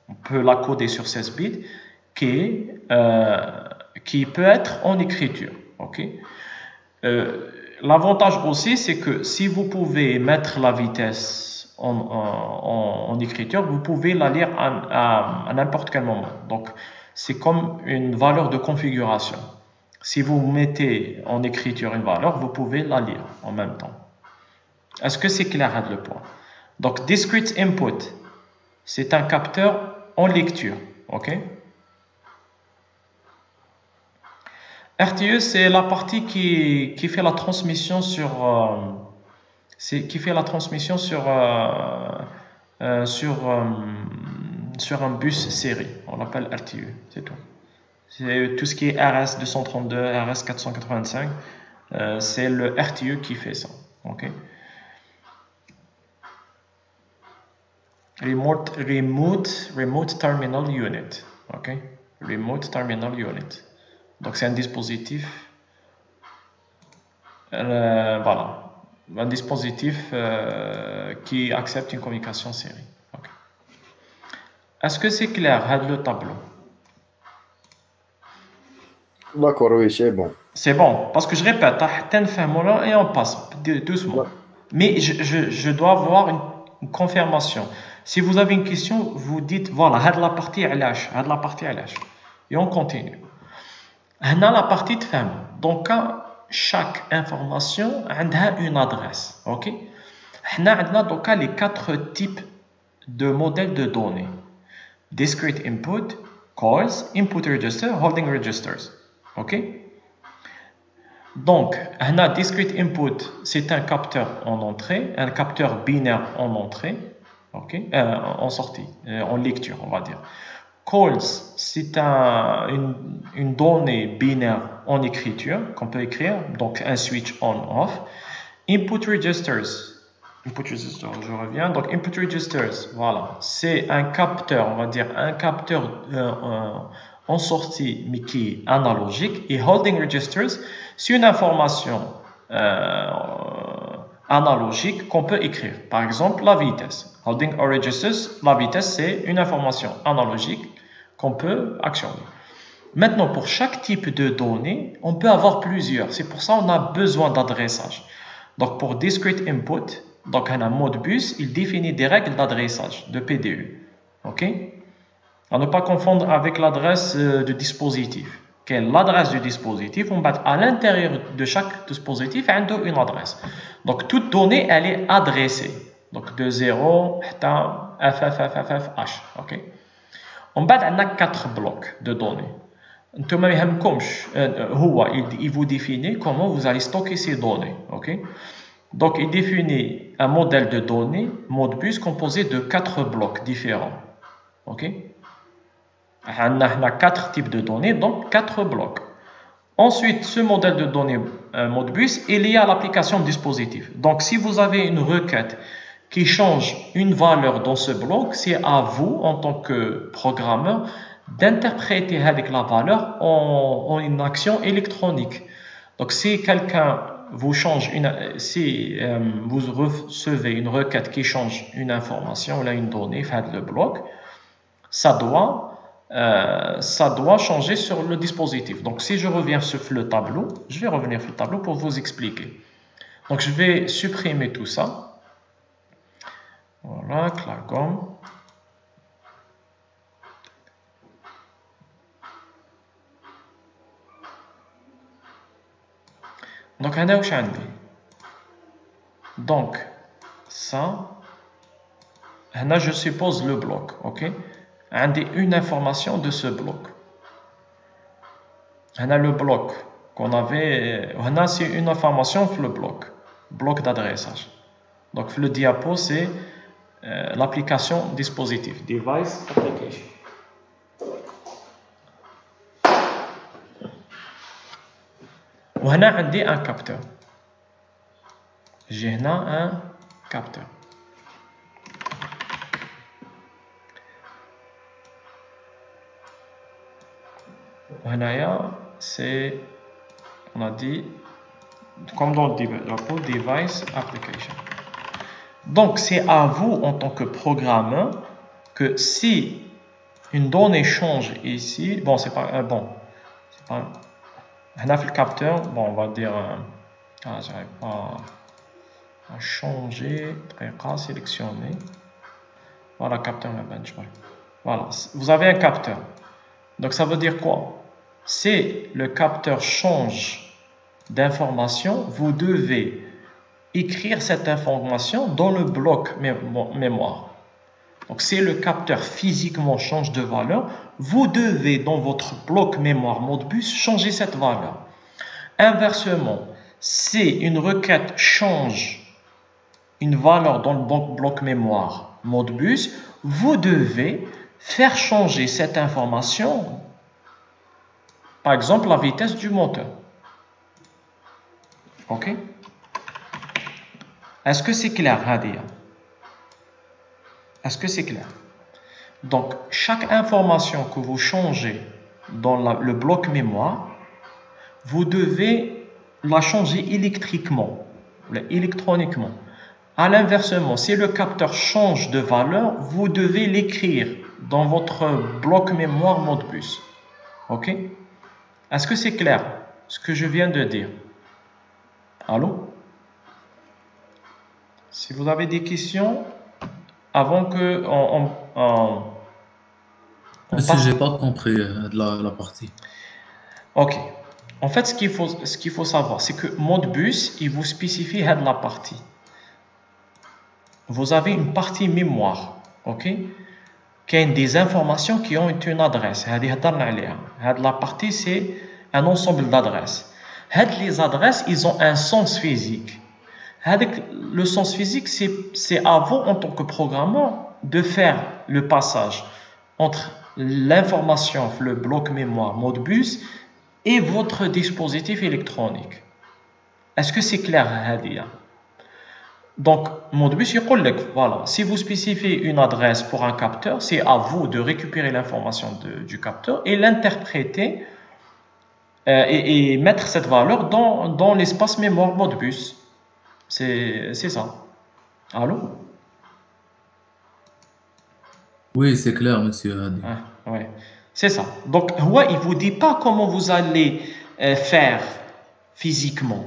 On peut la coder sur 16 bits, qui peut être en écriture. L'avantage aussi, c'est que si vous pouvez mettre la vitesse en écriture, vous pouvez la lire à n'importe quel moment. Donc, c'est comme une valeur de configuration. Si vous mettez en écriture une valeur, vous pouvez la lire en même temps. Est-ce que c'est clair le point? Donc, discrete input, c'est un capteur en lecture. Ok? RTE, c'est la partie qui fait la transmission sur sur un bus série. On l'appelle RTE, c'est tout. C'est tout ce qui est RS232, RS485, c'est le RTE qui fait ça. Ok? Remote Terminal Unit. Ok? Remote Terminal Unit. Donc c'est un dispositif, voilà, un dispositif qui accepte une communication série. Okay. Est-ce que c'est clair le tableau? D'accord, oui, c'est bon. C'est bon, parce que je répète, et on passe doucement. Ouais. Mais je dois avoir une confirmation. Si vous avez une question, vous dites voilà, la partie et on continue. On a la partie de femme. Donc, chaque information a une adresse. Ok? On a donc les 4 types de modèles de données: discrete input, calls, input register, holding registers. Ok? Donc, on a discrete input, c'est un capteur en entrée, un capteur binaire en entrée, ok? En sortie, en lecture, on va dire. Calls, c'est une donnée binaire en écriture qu'on peut écrire, donc un switch on-off. Input registers, je reviens. Donc input registers, voilà, c'est un capteur, on va dire un capteur en sortie mais qui est analogique. Et holding registers, c'est une information analogique qu'on peut écrire. Par exemple, la vitesse. Holding registers, la vitesse, c'est une information analogique qu'on peut actionner. Maintenant, pour chaque type de données, on peut avoir plusieurs. C'est pour ça qu'on a besoin d'adressage. Donc, pour discrete input, donc un Modbus, il définit des règles d'adressage de PDU. Ok? À ne pas confondre avec l'adresse du dispositif. Quelle est l'adresse du dispositif? On va à l'intérieur de chaque dispositif, il y a une adresse. Donc, toute donnée, elle est adressée. Donc, de 0 à FFFFH. Ok? On va a 4 blocs de données. Il vous définit comment vous allez stocker ces données. Okay? Donc, il définit un modèle de données, Modbus, composé de 4 blocs différents. Okay? On a 4 types de données, donc 4 blocs. Ensuite, ce modèle de données Modbus est lié à l'application de dispositif. Donc, si vous avez une requête qui change une valeur dans ce bloc, c'est à vous, en tant que programmeur, d'interpréter avec la valeur en une action électronique. Donc, si quelqu'un vous change vous recevez une requête qui change une information, là, une donnée, fait le bloc, ça doit changer sur le dispositif. Donc, si je reviens sur le tableau, je vais revenir sur le tableau pour vous expliquer. Donc, je vais supprimer tout ça. Voilà, Clarcom. Donc, ça, je suppose le bloc, ok? Une information de ce bloc. Le bloc qu'on avait, c'est une information sur le bloc d'adressage. Donc, le diapo, c'est l'application dispositif, device application. وهنا عندي un capteur. J'ai un capteur. وهنايا c'est, on a dit, comme dans le diapo, device application. Donc, c'est à vous, en tant que programmeur, que si une donnée change ici, bon, c'est pas, le capteur, bon, on va dire, j'arrive pas, On va changer, sélectionner. Voilà, capteur benchmark. Voilà, vous avez un capteur. Donc ça veut dire quoi? Si le capteur change d'information, vous devez écrire cette information dans le bloc mémoire. Donc si le capteur physiquement change de valeur, vous devez dans votre bloc mémoire Modbus changer cette valeur. Inversement, si une requête change une valeur dans le bloc mémoire Modbus, vous devez faire changer cette information, par exemple la vitesse du moteur. Ok? Est-ce que c'est clair, Hadia? Est-ce que c'est clair? Donc, chaque information que vous changez dans le bloc mémoire, vous devez la changer électriquement, électroniquement. À l'inversement, si le capteur change de valeur, vous devez l'écrire dans votre bloc mémoire Modbus. Ok? Est-ce que c'est clair, ce que je viens de dire? Allô? Si vous avez des questions, avant que Monsieur, j'ai pas compris la partie. Ok. En fait, ce qu'il faut savoir, c'est que Modbus, il vous spécifie la partie. Vous avez une partie mémoire, ok, qui a des informations qui ont une adresse. La partie, c'est un ensemble d'adresses. Les adresses, ils ont un sens physique. Le sens physique, c'est à vous, en tant que programmeur, de faire le passage entre l'information, le bloc mémoire Modbus, et votre dispositif électronique. Est-ce que c'est clair, Hadia? Donc, Modbus, il dit, voilà, si vous spécifiez une adresse pour un capteur, c'est à vous de récupérer l'information du capteur et l'interpréter et mettre cette valeur dans l'espace mémoire Modbus. C'est ça. Allô? Oui, c'est clair, monsieur Hadi. Ah, ouais. C'est ça. Donc, il ne vous dit pas comment vous allez faire physiquement.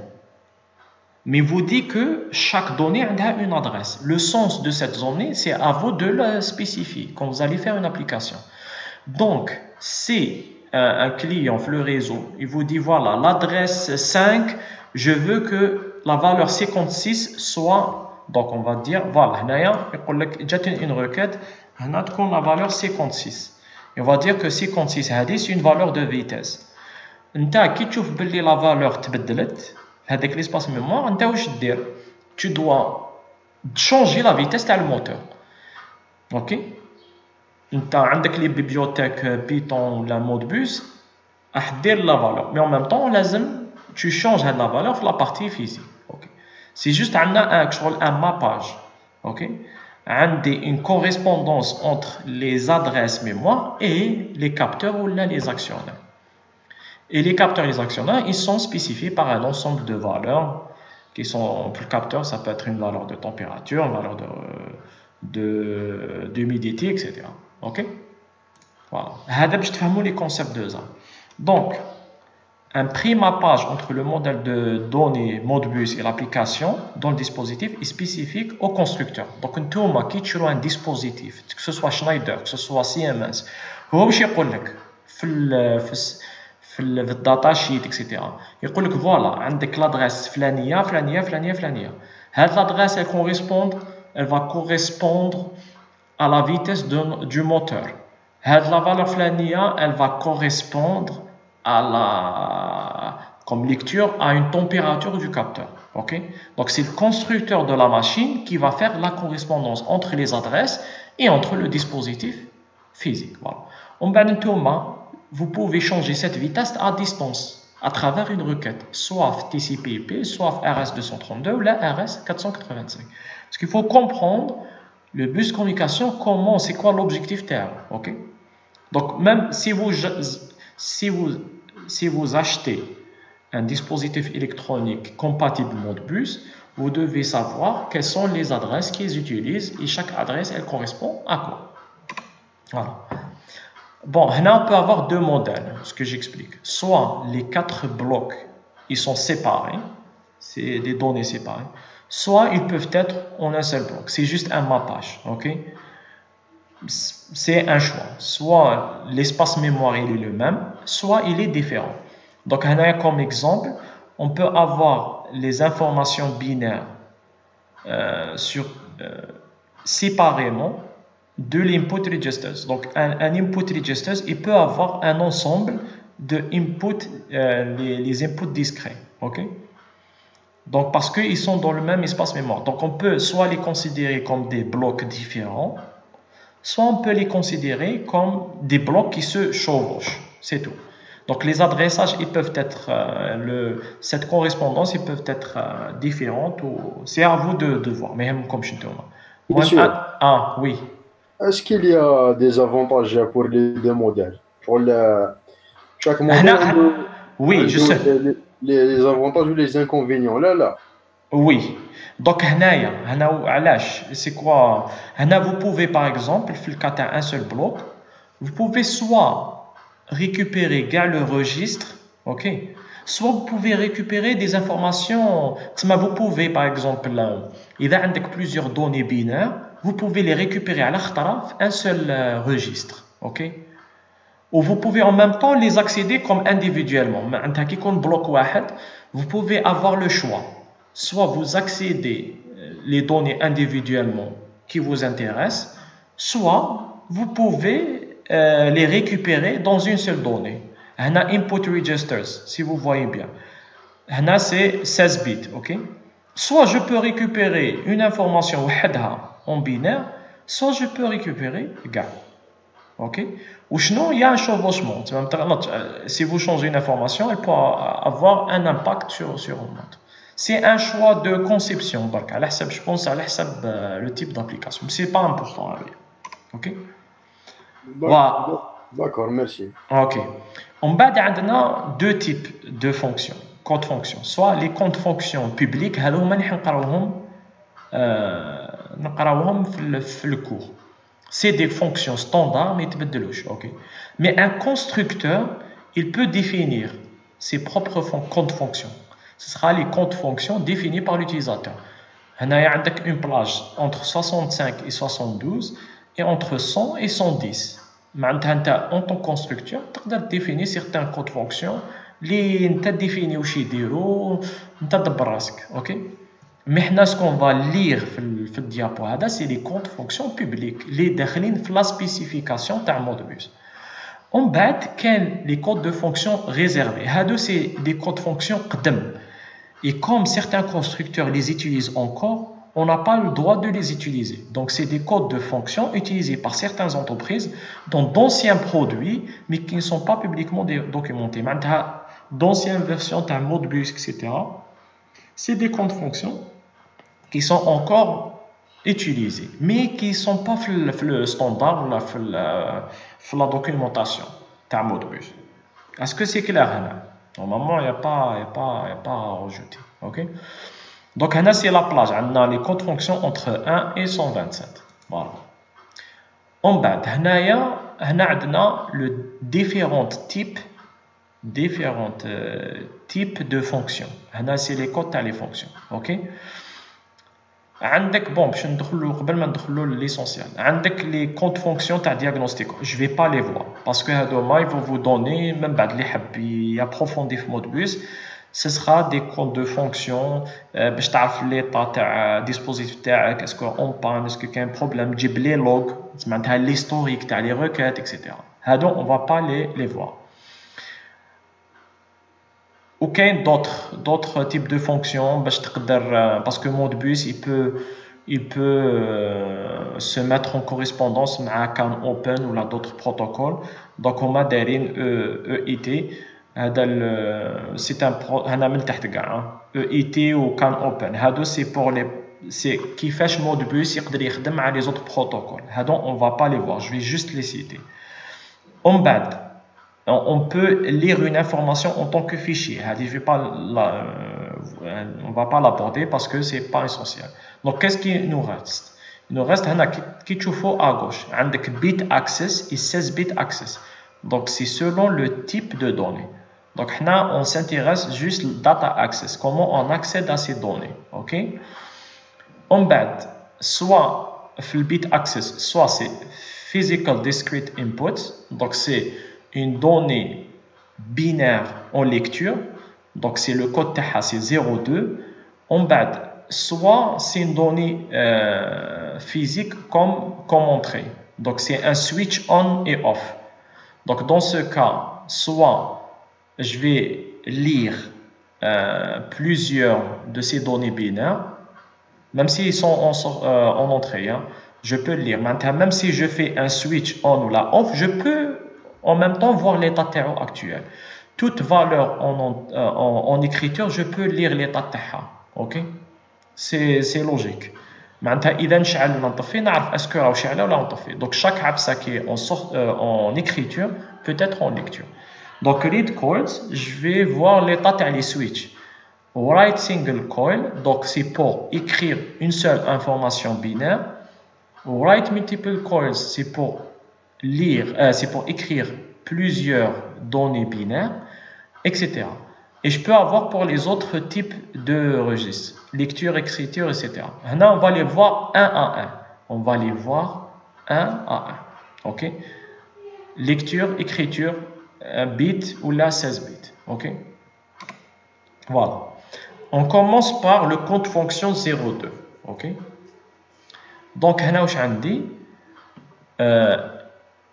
Mais il vous dit que chaque donnée a une adresse. Le sens de cette donnée, c'est à vous de la spécifier quand vous allez faire une application. Donc, si un client, le réseau, il vous dit, voilà, l'adresse 5, je veux que la valeur 56 soit, donc on va dire, voilà, j'ai une requête, on a la valeur 56. Et on va dire que 56, c'est une valeur de vitesse. Qui tu vois la valeur تبدلت avec l'espace mémoire, tu dois changer la vitesse du moteur. Ok? Tu as les bibliothèques Python ou la Modbus, tu la valeur. Mais en même temps, tu changes la valeur dans la partie physique. Okay? C'est juste un mappage. Okay? Une correspondance entre les adresses mémoire et les capteurs ou les actionnaires. Et les capteurs et les actionnaires, ils sont spécifiés par un ensemble de valeurs qui sont, pour le capteur, ça peut être une valeur de température, une valeur d'humidité, etc. Ok? Voilà. Je te les concepts de ça. Donc, un pré-mappage entre le modèle de données Modbus et l'application dans le dispositif est spécifique au constructeur. Donc, un qui tu un dispositif, que ce soit Schneider, que ce soit Siemens, هو باش يقول لك في الداتا شيت اكسيتيرا يقول لك فوالا عندك لادريس فلانيه فلانيه فلانيه فلانيه هاد لادريس elle va correspondre à la vitesse du moteur. هاد la valeur فلانيه elle va correspondre comme lecture à une température du capteur. Okay? Donc c'est le constructeur de la machine qui va faire la correspondance entre les adresses et entre le dispositif physique. Voilà. Vous pouvez changer cette vitesse à distance à travers une requête, soit TCP/IP, soit RS-232 ou la RS-485. Parce qu'il faut comprendre le bus de communication, c'est quoi l'objectif terme. Okay? Donc même si vous achetez un dispositif électronique compatible Modbus, vous devez savoir quelles sont les adresses qu'ils utilisent et chaque adresse, elle correspond à quoi. Voilà. Bon, là, on peut avoir deux modèles, ce que j'explique. Soit les 4 blocs, ils sont séparés, c'est des données séparées. soit ils peuvent être en un seul bloc. C'est juste un mappage, ok? C'est un choix. Soit l'espace mémoire il est le même, soit il est différent. Donc, comme exemple, on peut avoir les informations binaires séparément de l'input registers. Donc, un input register, il peut avoir un ensemble de input, les inputs discrets, ok? Donc, parce qu'ils sont dans le même espace mémoire. Donc, on peut soit les considérer comme des blocs différents, soit on peut les considérer comme des blocs qui se chevauchent. C'est tout. Donc, les adressages, ils peuvent être, cette correspondance, ils peuvent être différentes. C'est à vous de voir. Mais comme je te dis. Monsieur, Oui. est-ce qu'il y a des avantages pour les deux modèles? Pour chaque modèle, oui, je sais. Les avantages ou les inconvénients. Là. Oui. Donc, c'est quoi? Vous pouvez, par exemple, dans le cas d'un seul bloc, vous pouvez soit récupérer le registre, ok? Soit vous pouvez récupérer des informations. Vous pouvez, par exemple, il y a plusieurs données binaires, vous pouvez les récupérer à un seul registre, ok? Ou vous pouvez en même temps les accéder comme individuellement. Vous pouvez avoir le choix. Soit vous accédez les données individuellement qui vous intéressent, soit vous pouvez les récupérer dans une seule donnée. Input registers, si vous voyez bien. C'est 16 bits, ok? Soit je peux récupérer une information en binaire, soit je peux récupérer ok? Ou sinon, il y a un chevauchement. Si vous changez une information, elle peut avoir un impact sur une autre. C'est un choix de conception. Je pense à le type d'application. Mais ce n'est pas important. Ok? D'accord, merci. Ok. En bas, on a deux types de fonctions, comptes fonctions. Soit les comptes fonctions publiques, في le cours. C'est des fonctions standards, mais ok. Mais un constructeur, il peut définir ses propres comptes fonctions. Ce sera les comptes fonctions définis par l'utilisateur. Il y a une plage entre 65 et 72 et entre 100 et 110. En tant que constructeur, tu peux définir certains comptes fonctions qui tu définis aussi ok? Mais ce qu'on va lire في الdiapo هذا c'est les comptes fonctions publics les داخلين في la spécification تاع Modbus. En bas, les codes de fonctions réservés. C'est des codes de fonctions قدم. Et comme certains constructeurs les utilisent encore, on n'a pas le droit de les utiliser. Donc, c'est des codes de fonctions utilisés par certaines entreprises dans d'anciens produits, mais qui ne sont pas publiquement documentés. D'anciennes versions de Modbus, etc. C'est des codes de fonctions qui sont encore utilisés, mais qui ne sont pas le standard ou la documentation de Modbus. Est-ce que c'est clair? Normalement, il n'y a pas à rajouter. Okay? Donc, c'est la plage. On a les codes de fonction entre 1 et 127. Voilà. En bas, on a le différents types de fonctions. C'est les codes les fonctions. Ok? Bon, je vais l'essentiel. Les comptes fonctions de diagnostic. Je ne vais pas les voir parce que ils vont vous donner, même les approfondir Modbus, ce sera des comptes de fonctions. Je sais l'état du dispositif, est-ce qu'on panne, est-ce qu'il y a un problème, les logs, l'historique, les requêtes, etc. On ne va pas les voir. Aucun d'autres types de fonctions parce que Modbus il peut se mettre en correspondance avec CAN Open ou d'autres protocoles. Donc on a des EIT c'est un EIT ou CAN Open. C'est pour c'est qui fait Modbus يقدر يخدم على les autres protocoles. On va pas les voir, je vais juste les citer. En bas, on peut lire une information en tant que fichier. On ne va pas l'aborder parce que ce n'est pas essentiel. Donc, qu'est-ce qu'il nous reste? Il nous reste qui tu fais à gauche. Un bit access et 16 bit access. Donc, c'est selon le type de données. Donc, on s'intéresse juste data access. Comment on accède à ces données. OK? En bas, soit le bit access, soit c'est physical discrete input, donc c'est une donnée binaire en lecture, donc c'est le code TAHA, c'est 02. En bas, soit c'est une donnée physique comme entrée, donc c'est un switch on et off. Donc dans ce cas, soit je vais lire plusieurs de ces données binaires, même s'ils sont en entrée, hein, je peux le lire. Maintenant, même si je fais un switch on ou la off, je peux en même temps voir l'état de terreau actuel. Toute valeur en écriture, je peux lire l'état de terreau. Ok? C'est logique. Maintenant, إذا نشعل ولا نطفي نعرف est-ce que راهو شعلة ولا نطفي. Donc chaque عبسة qui est en écriture peut être en lecture. Donc read coils, je vais voir l'état des switch. Write single coil, donc c'est pour écrire une seule information binaire. Write multiple coils, c'est pour lire, c'est pour écrire plusieurs données binaires, etc. Et je peux avoir pour les autres types de registres, lecture, écriture, etc. Maintenant, on va les voir un à un. On va les voir un à un. Ok? Lecture, écriture, bit ou la 16 bits. Ok? Voilà. On commence par le compte fonction 02. Ok? Donc, هنا واش عندي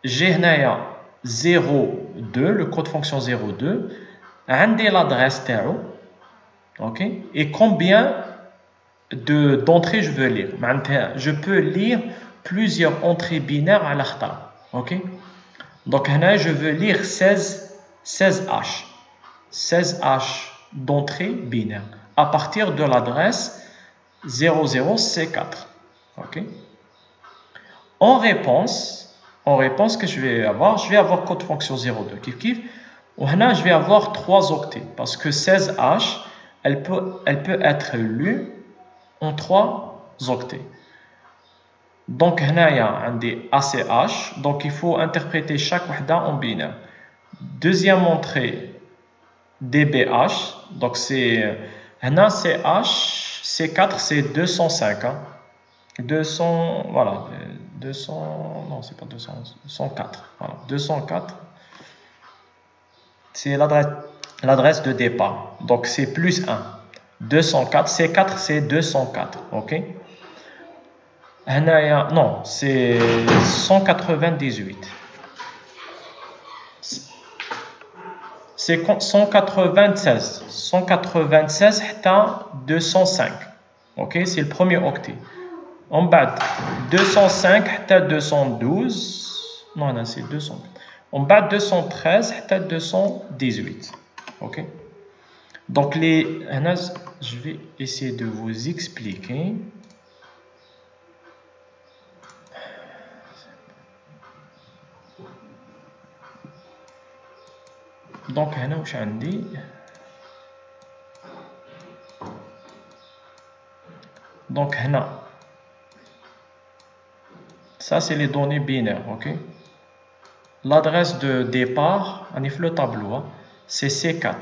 j'ai هنايا 02 le code fonction 02 عندي l'adresse تاعو. Ok? Et combien d'entrées je veux lire. Je peux lire plusieurs entrées binaires à l'achtar. Ok? Donc هنا je veux lire 16H. 16H d'entrées binaires à partir de l'adresse 00C4. Ok? En réponse que je vais avoir code fonction 02 kif kif. Ou je vais avoir 3 octets parce que 16H elle peut être lue en 3 octets. Donc il y a un ACH, donc il faut interpréter chaque wahda en binaire. Deuxième entrée DBH, donc c'est CH, C4 c'est 205. Hein. 200, voilà, 200, non c'est pas 200, 104, voilà, 204. C'est l'adresse de départ, donc c'est plus 1. 204, C4 c'est 204, ok? Non, c'est 198. C'est 196. 196 حتى 205. Ok, c'est le premier octet. En bas, 205 حتى 212. Non, là c'est 200. En bas, 213 حتى 218. Ok. Donc je vais essayer de vous expliquer. Donc, هنا واش عندي donc هنا ça c'est les données binaires, ok? L'adresse de départ on est le tableau, c'est C4.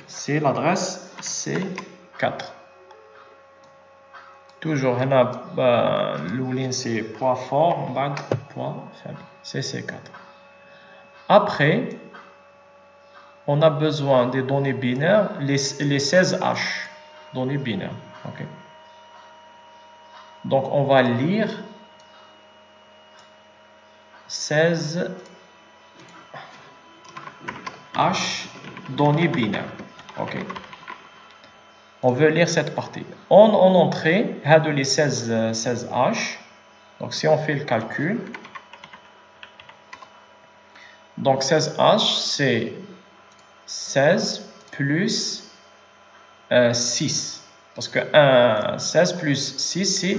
C'est l'adresse C4. Toujours هنا l'ouline c'est point fort, بعد point faible. C'est C4. Après, on a besoin des données binaires, les 16H, données binaires. Okay. Donc, on va lire 16H, données binaires. Okay. On veut lire cette partie. En entrée, il y a les 16H. Donc, si on fait le calcul, donc 16H, c'est 16 plus 6. Parce que 16 plus 6, c'est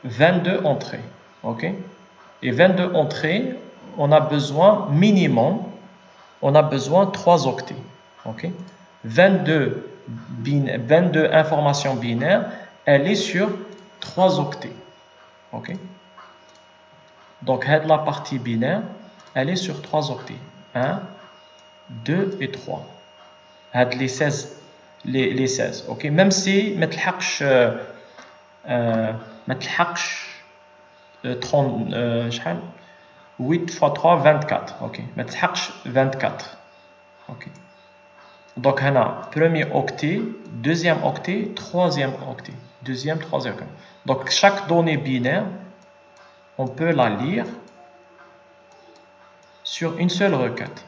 22 entrées. Ok? Et 22 entrées, on a besoin minimum, on a besoin 3 octets. Ok? 22 informations binaires, elle est sur 3 octets. Ok? Donc, la partie binaire, elle est sur 3 octets. 1, 2 et 3. Les 16 les 16. Ok, même si ما تلحقش 30 شحال 8 fois 3 24. Ok, ما تلحقش 24. Ok. Donc, on a premier octet, deuxième octet, troisième octet. Deuxième, troisième. Donc, chaque donnée binaire, on peut la lire sur une seule requête.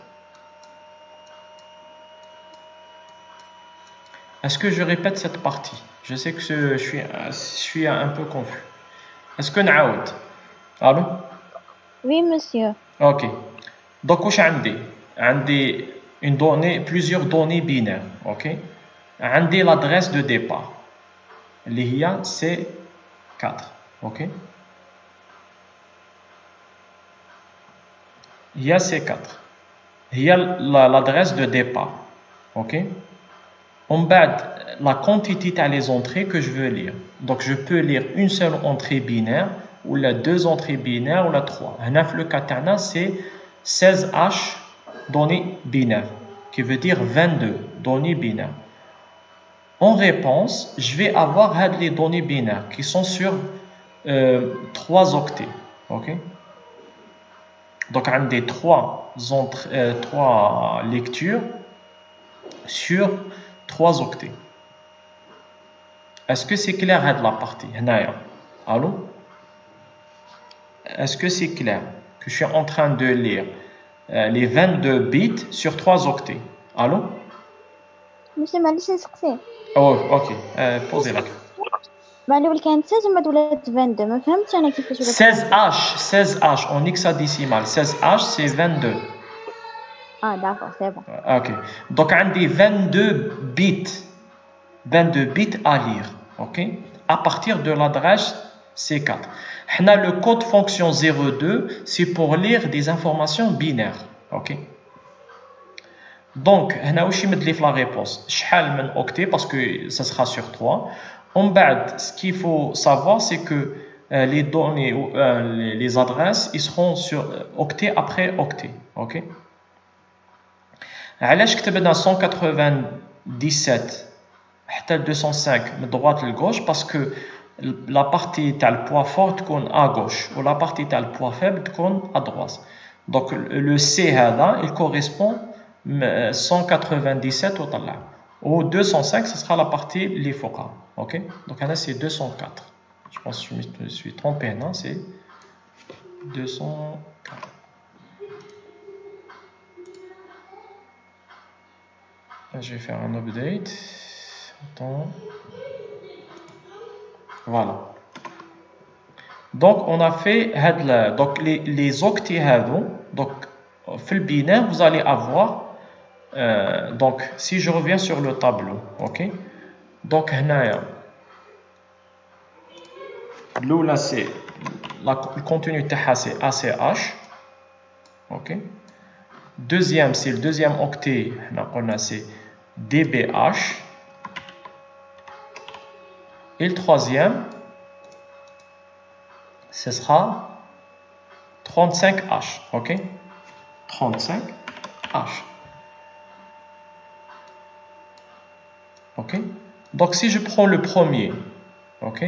Est-ce que je répète cette partie? Je sais que je suis un peu confus. Est-ce que نعاود? Allô? Oui, monsieur. Ok. Donc, واش عندي une donnée, plusieurs données binaires. Ok. عندي l'adresse de départ. اللي هي C4. Ok. Il y a C4. Il y a l'adresse de départ. Ok. En bas, la quantité à les entrées que je veux lire. Donc, je peux lire une seule entrée binaire, ou la deux entrées binaires, ou la trois. Le cas, c'est 16H données binaires, qui veut dire 22 données binaires. En réponse, je vais avoir les données binaires qui sont sur 3 octets. Ok. Donc, on a des trois lectures sur 3 octets. Est-ce que c'est clair la partie? Allô? Est-ce que c'est clair que je suis en train de lire les 22 bits sur 3 octets? Allô? Monsieur, معليش نسقسي. Oh, ok. Posez la. معلول كانت 16 وما ولات 22 ما فهمتش انا كيفاش ولات 16H en hexadécimal. 16H c'est 22. اه داكور سي بون. Ok. Donc on a 22 bits. 22 bits à lire. Ok. À partir de l'adresse C4. Le code fonction 02, c'est pour lire des informations binaires. Ok. Donc, on a aussi mis la réponse. Chal men octet parce que ça sera sur 3. En bas, ce qu'il faut savoir, c'est que les données, les adresses, ils seront sur octet après octet. Ok. علاش كتبنا 197 حتى 205 de droite à gauche parce que la partie تاع le poids fort تكون à gauche ou la partie تاع le poids faible تكون à droite. Donc le C هذا il correspond 197 وطلع. Au 205 ce sera la partie اللي فوقها. OK. Donc là c'est 204. Je pense que je me suis trompé, non, c'est 204. Je vais faire un update. Attends. Voilà. Donc, on a fait donc les octets. Donc, في le binaire, vous allez avoir. Donc, si je reviens sur le tableau, ok. Donc, là, c'est le contenu c'est ACH, ok. Deuxième, c'est le deuxième octet. On a c'est DBH. Et le troisième, ce sera 35H. Ok? 35H. Ok? Donc, si je prends le premier, ok?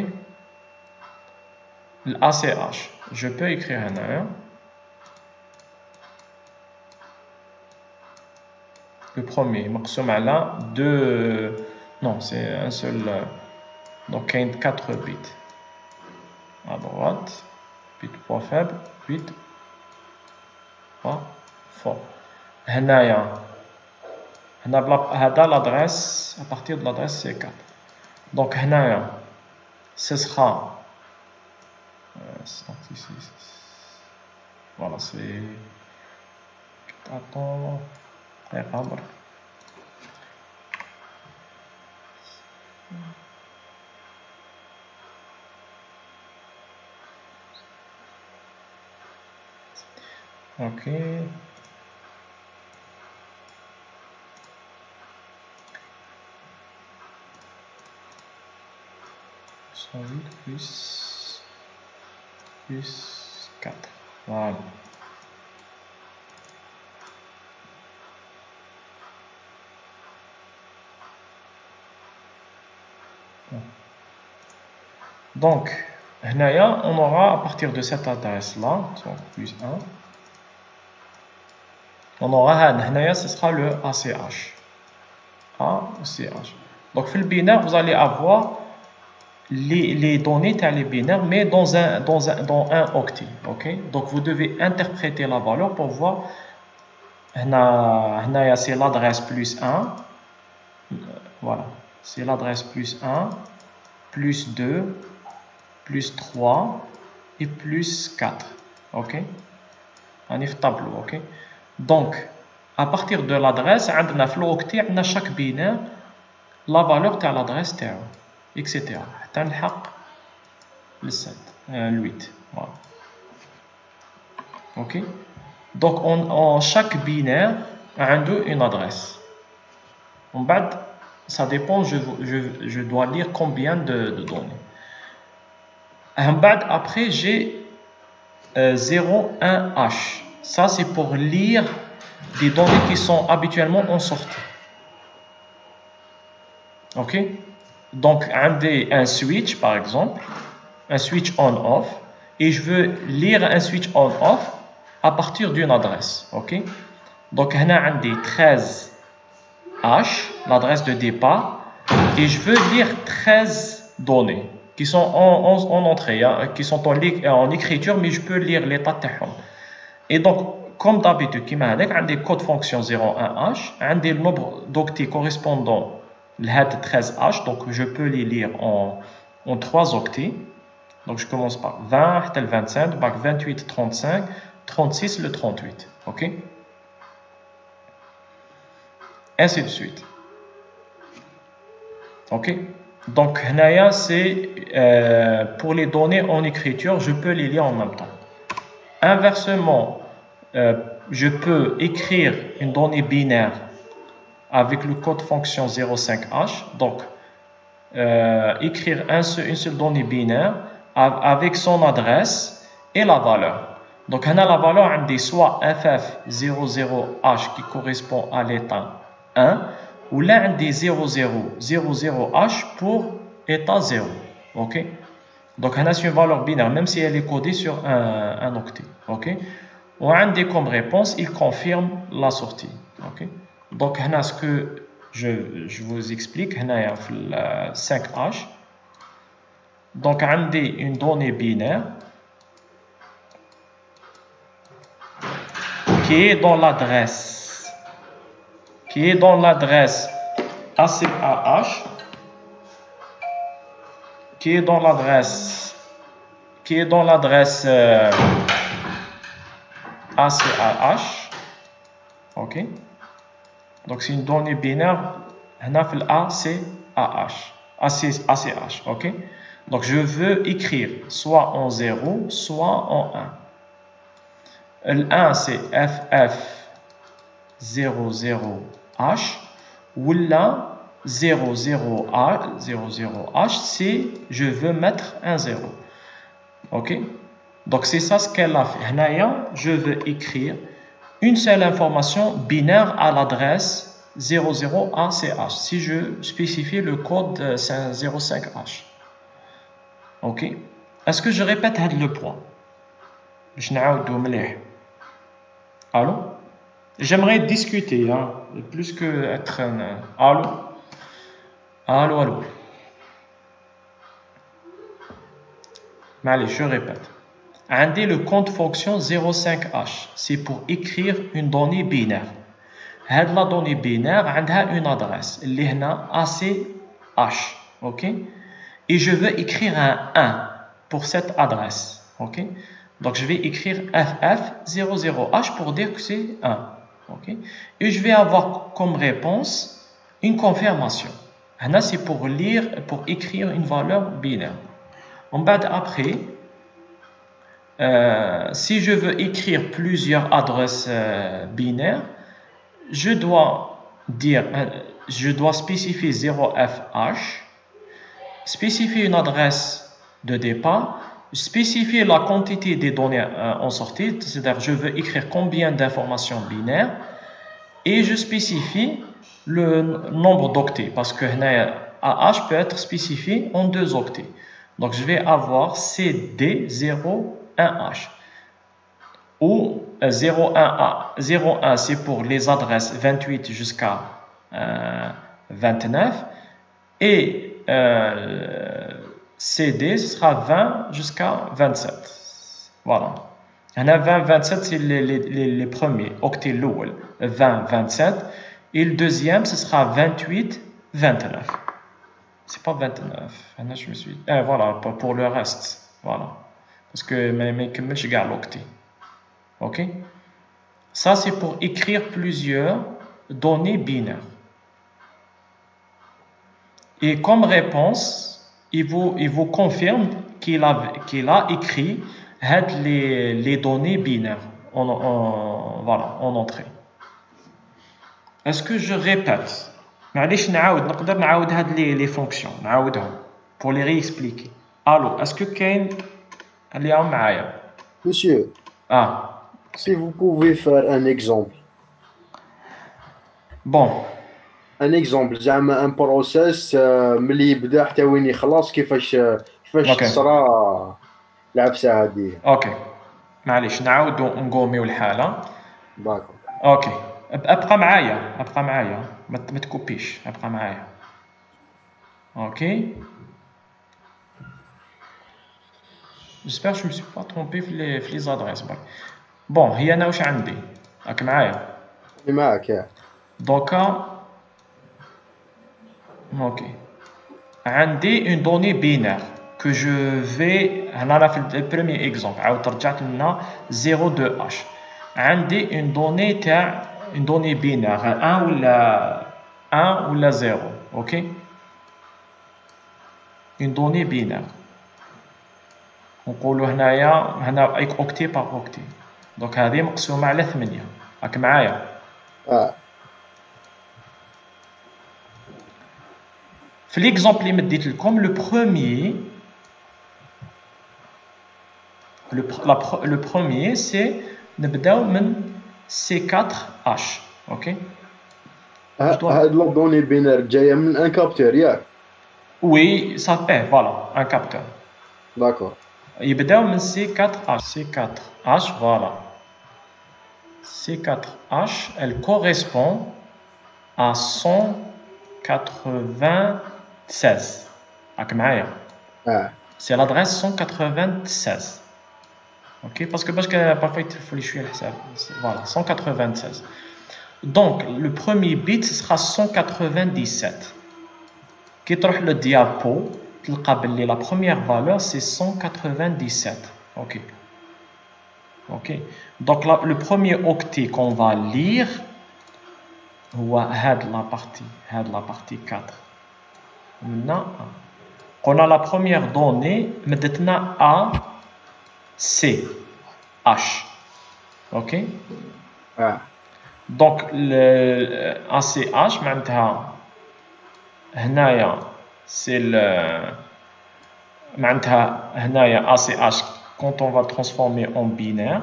l'ACH, je peux écrire un R. Le premier, مقسوم على deux. Non, c'est un seul. Donc, il y a 4 bits. À droite, bit poids faible, bit poids fort. هنايا هذا l'adresse à partir de l'adresse C4. Donc هنايا ce sera voilà, c'est attends رقم. Ok. Plus 4. Voilà. Donc, on aura à partir de cette adresse-là, donc plus 1, on aura, ce sera le ACH. ACH. Donc, dans le binaire, vous allez avoir les données les binaires, mais dans un octet. Okay? Donc, vous devez interpréter la valeur pour voir. C'est l'adresse plus 1. Voilà. C'est l'adresse plus 1, plus 2, plus 3 et plus 4. Ok? On est tableau. Ok? Donc, à partir de l'adresse, on a l'octet, on a chaque binaire, la valeur de l'adresse, etc. On a le 7, le 8. Voilà. Ok? Donc, chaque binaire a une adresse. En bas, ça dépend, je dois lire combien de données. En bas, après, j'ai 0, 1, H. Ça, c'est pour lire des données qui sont habituellement en sortie. Ok? Donc, un switch, par exemple, un switch on-off, et je veux lire un switch on-off à partir d'une adresse. Ok? Donc, on a 13 H, l'adresse de départ, et je veux lire 13 données qui sont en entrée, hein, qui sont en écriture, mais je peux lire l'état de taxon. Et donc, comme d'habitude, on a des codes fonction 01H, on a des nombres d'octets correspondant à 13H, donc je peux les lire en 3 octets. Donc, je commence par 20, le 25, 28, 35, 36, le 38. Ok? Ainsi de suite. Ok? Donc, c'est pour les données en écriture, je peux les lire en même temps. Inversement, je peux écrire une donnée binaire avec le code fonction 05H. Donc, écrire une seule donnée binaire avec son adresse et la valeur. Donc, on a la valeur, on dit soit FF00H qui correspond à l'état 1, ou là, on dit 0000H pour état 0. Ok? Donc, on a une valeur binaire, même si elle est codée sur un octet. Ok? On a comme réponse, il confirme la sortie. Ok? Donc, on a ce que je vous explique, on a 5H. Donc, on a une donnée binaire qui est dans l'adresse ACAH, qui est dans l'adresse ACAH. Ok? Donc, c'est une donnée binaire, on a ACH. Ok? Donc, je veux écrire soit en 0, soit en 1. Le 1, c'est FF00H, ou là, 00H, c'est je veux mettre un 0. Ok? Donc, c'est ça ce qu'elle a fait. Je veux écrire une seule information binaire à l'adresse 00ACH. Si je spécifie le code 05H. Ok? Est-ce que je répète le point? Allô? J'aimerais discuter, hein, plus que être un... Allô. Mais allez, je répète. Andé le compte fonction 05H, c'est pour écrire une donnée binaire. La donnée binaire a une adresse, ACH, ok? Et je veux écrire un 1 pour cette adresse, ok? Donc je vais écrire FF00H pour dire que c'est 1, ok? Et je vais avoir comme réponse une confirmation. Là, c'est pour écrire une valeur binaire. En bas après, si je veux écrire plusieurs adresses binaires, je dois spécifier 0FH, spécifier une adresse de départ, spécifier la quantité des données en sortie, c'est-à-dire je veux écrire combien d'informations binaires, et je spécifie le nombre d'octets, parce que AH peut être spécifié en 2 octets. Donc je vais avoir CD01H. Où 01 c'est pour les adresses 28 jusqu'à 29 et CD ce sera 20 jusqu'à 27. Voilà. 20 27 c'est les premiers octets l'oul 20 27 et le deuxième ce sera 28 29. C'est pas 29. Je me suis voilà pour le reste. Voilà. Parce que mais كملش كاع l'octet. OK? Ça, c'est pour écrire plusieurs données binaires. Et comme réponse, il vous confirme qu'il a écrit les données binaires voilà, en entrée. Est-ce que je répète? معليش نقدر نعاود هاد les fonctions نعاودهم pour les réexpliquer. Allô, est-ce que كاين اللي راهم معايا؟ Monsieur, si vous pouvez faire un exemple. Bon. Un exemple, زعما un process ملي يبدا حتى وين يخلص كيفاش تصرى العفسه هذه. اوكي. معليش نعاودو نقوميو الحالة. داكور. اوكي. ابقى معايا ما تكوبيش ابقى معايا. اوكي. J'espère que je ne me suis pas trompé في les adresses. Bon, هي أنا واش عندي؟ راك معايا؟ معاك يا. دوكا اوكي. عندي une donnée binaire que je vais هنا في le premier exemple عاود رجعت لنا 02H. عندي une donnée تاع une donnée binaire 1 ولا 0. OK. Une donnée binaire. نقولوا هنا اوكتي بار اوكتي. دونك هذه مقسومه على 8. راك معايا؟ في ليكزامبل اللي مديت لكم لو بروميير سي نبداو من C4H. اوكي. هاد لا دوني بينير جايه من ان كابتور ياك؟ وي صافي فوالا ان كابتور. داكور. يبداو من C4H. C4H, voilà. C4H, elle correspond à 196. C'est l'adresse 196. Ok, parce que parfois il faut les choisir. Voilà, 196. Donc, le premier bit, ce sera 197. Qui trouve le diapo? La première valeur c'est 197. Ok. Ok. Donc le premier octet qu'on va lire, c'est la partie 4. Maintenant, on a la première donnée, maintenant A, C, H. Ok. Donc le ACH, maintenant, c'est le ACH quand on va transformer en binaire.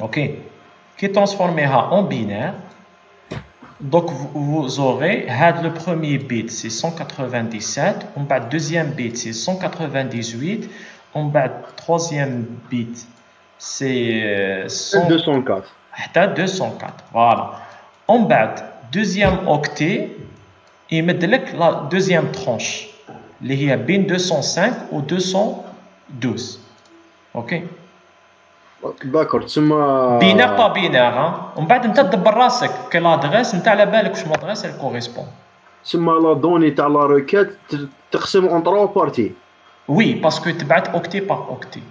Ok. Qui transformera en binaire. Donc vous aurez le premier bit c'est 197, on va deuxième bit c'est 198, on va troisième bit c'est 204. 204. Voilà. On va deuxième octet. Et mettre la deuxième tranche, qui est bin 205 ou 212. Ok? D'accord, c'est ma. Binaire, pas binaire. Hein? On va تدبر راسك que l'adresse, نتاع على بالك واش l'adresse elle correspond. C'est la donnée تاع la requête تقسم en 3 parties. Oui, parce que tu vas octet par octet.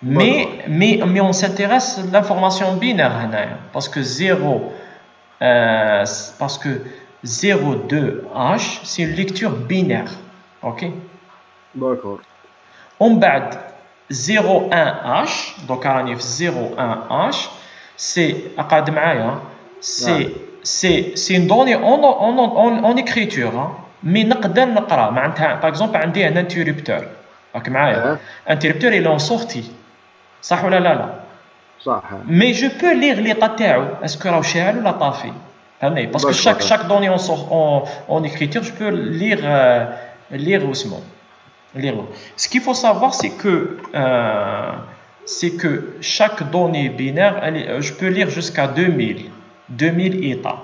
Mais on s'intéresse à l'information binaire هنايا. Parce que 02H, c'est une lecture binaire. Ok? D'accord. On بعد 01H, donc on 01H, c'est une donnée en écriture, hein, mais نقدر نقرا معناتها par exemple عندي un interrupteur. راك معايا؟ interrupteur il est en sortie. صح ولا لا؟ صح. Mais je peux lire les تاعو, est-ce que راهو شاعل ولا طافي؟ Parce que chaque donnée en écriture, je peux lire doucement. Ce qu'il faut savoir, c'est que chaque donnée binaire, je peux lire jusqu'à 2000 états.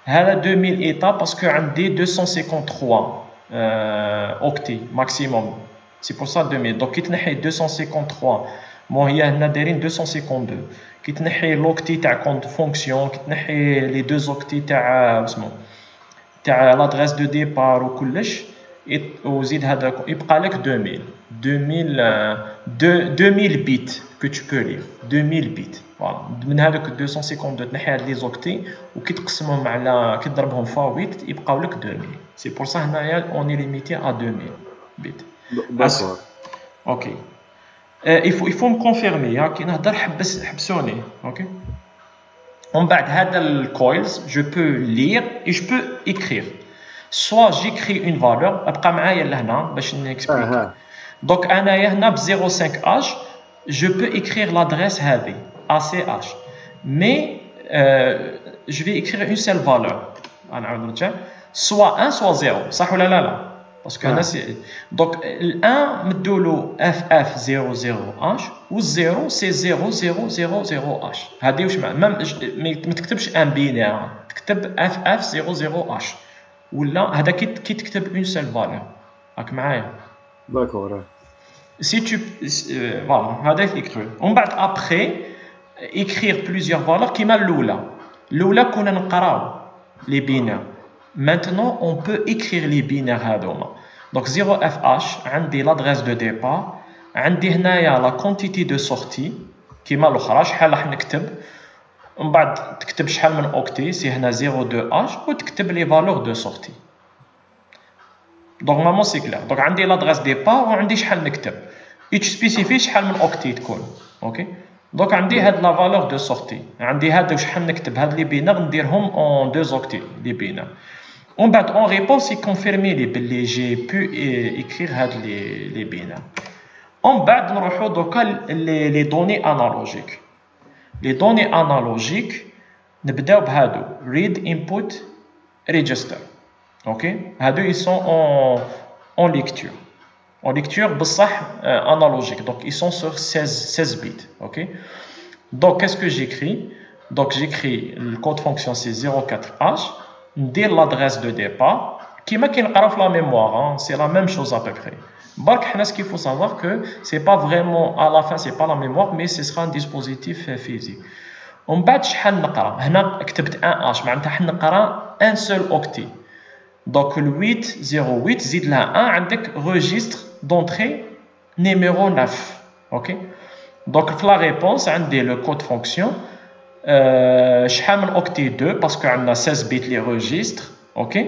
2000 états parce que j'ai 253 octets maximum. C'est pour ça 2000. Donc, il y a 253. Moi, il y a 252. كي تنحي لوكتي تاع كونت فونكسيون كي تنحي لي دو زوكتي تاع تاع لادريس دو ديبار وكلش وزيد هذاك يبقى لك 2000 بيت كو تو بو لير 2000 بيت فوالا من هذوك 252 تنحي هاد لي زوكتي وكي تقسمهم على كي تضربهم فا 8 يبقاو لك 2000 سي بور سا هنايا اوني ليميتي ا 2000 بيت اوكي il faut me confirmer كي نهضر حبسوني اوكي ومن بعد هذا الكويلز je peux lire et je peux écrire soit j'écris une valeur ابقى معايا لهنا باش نكسبليك دونك انايا هنا ب 05h je peux écrire l'adresse هذه ACH mais je vais écrire une seule valeur نعاود نرجع soit 1 soit 0 صح ولا لا parce que là c'est donc l'1 مدولو FF00H و 0 c'est 0000H هذه واش معنى ما تكتبش ان بينير تكتب FF00H ولا هذا كي تكتب اون سيل فالور راك معايا داكور si tu voilà هذا يكتب ومن بعد après écrire plusieurs valeurs كيما الاولى كنا نقراو لي بينير. Maintenant, on peut écrire les binaires هذوما. Donc 0FH, عندي l'adresse de départ, عندي هنايا la quantité de sortie كيما الأخرى شحال راح نكتب. ومن بعد تكتب شحال من octet, c'est هنا 02H وتكتب les valeurs de sortie. Donc normalement c'est clair. Donc عندي l'adresse départ وعندي شحال نكتب. Et tu spécifies شحال من octet تكون. OK. Donc عندي هاد la valeur de sortie. عندي هاد شحال نكتب هاد les binaires نديرهم en 2 octets les binaires. En réponse, il confirme que j'ai pu écrire les binaires. En bas, nous avons les données analogiques. Les données analogiques, nous avons read input register. Ok? Ils sont en lecture. En lecture, analogique. Donc, ils sont sur 16 bits. Ok? Donc, qu'est-ce que j'écris? Donc, j'écris le code fonction, c'est 04H. Dire l'adresse de départ qui m'a la mémoire, hein, c'est la même chose à peu près. Ce qu'il faut savoir que c'est pas vraiment à la fin, c'est pas la mémoire, mais ce sera un dispositif physique. On bat شحال نقرا هنا كتبت 1H معناتها حنا نقرا un seul octet. Donc le 808 زيد لها 1 عندك registre d'entrée numéro 9. OK? Donc la réponse عندي le code fonction شحال من octet 2 parce qu'on a 16 bits les registres. OK?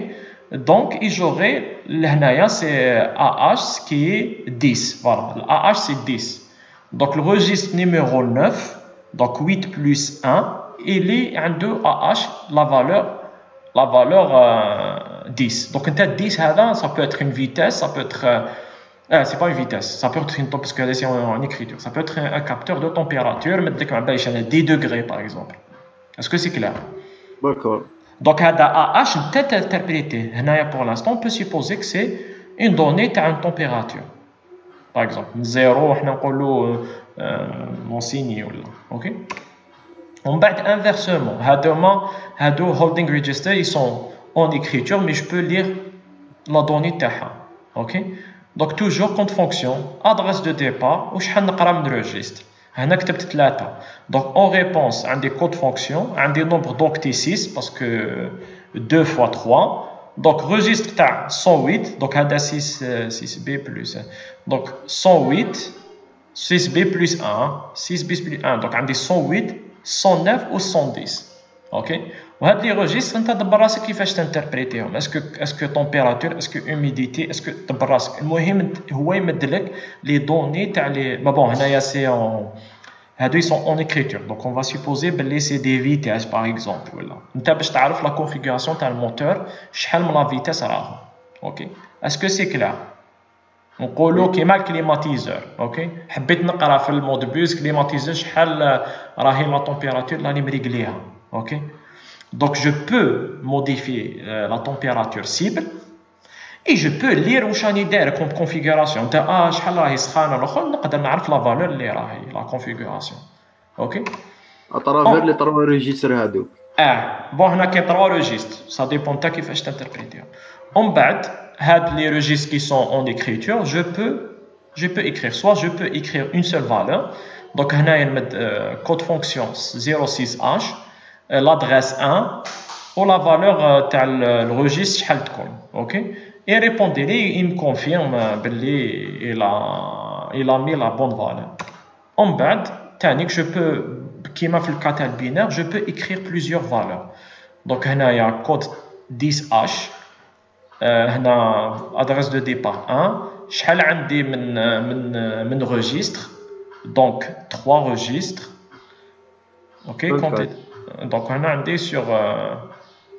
Donc j'aurai لهنايا c'est AH qui est 10. Voilà, AH c'est 10. Donc le registre numéro 9, donc 8 plus 1, il est en 2 AH la valeur 10. Donc 10 ça peut être une vitesse, ça peut être c'est pas une vitesse, ça peut être une parce que c'est en écriture, ça peut être un capteur de température, des degrés par exemple. Est-ce que c'est clair? D'accord. Donc AH peut être interprété. Pour l'instant, on peut supposer que c'est une donnée à une température. Par exemple, 0, on signe. OK? On bat inversement. Hado holding register, ils sont en écriture, mais je peux lire la donnée taha. OK? Donc toujours compte fonction, adresse de départ, ou شحال نقرا من registre. هنا كتبت 3. Donc en réponse عندي code fonction, عندي nombre d'octets 6 parce que 2 fois 3. Donc registre تاع 108, donc هذا 6b plus 1. Donc 108 6b plus 1, 6b plus 1. Donc عندي 108, 109 ou 110. OK? وهاد لي registres انت دبر راسك كيفاش تنتربريتيهم. اسكو température, اسكو humidité, اسكو دبر راسك. المهم هو يمد لك لي دوني تاع لي بون هنايا سي اون هادو ils sont en écriture. Donc on va supposer بلي c'est des vitesses par exemple ولا انت باش تعرف la configuration تاع الموتور شحال من لا فيتاس راهم. OK? اسكو سي كلير؟ نقولوا كيما الكليماتيزور. اوكي حبيت نقرا في المود بوس كليماتيزور شحال راهي لا température اللي مريقليها. اوكي Donc je peux modifier la température cible et je peux lire واش راني داير comme configuration نتا شحال راهي سخانه الاخر نقدر نعرف لا فالور اللي راهي لا configuration. اوكي اترافير لي 3 ريجيستر هادو. بون هنا كاين 3 ريجيستر سا ديبون تا كيفاش تانتربريتيهم. ومن بعد هاد لي ريجيستر qui sont en écriture je peux écrire soit je peux écrire une seule valeur. Donc هنايا نمد code fonction 06h l'adresse 1 ou la valeur تاع le registre شحال تكون. اوكي et répondez-lui, il me confirme il a mis la bonne valeur. En bas, je peux, qui m'a fait le cas binaire, je peux écrire plusieurs valeurs. Donc, il y a code 10H, adresse de départ 1, شحال عندي من registres, donc 3 registres. Ok, donc on a عندي sur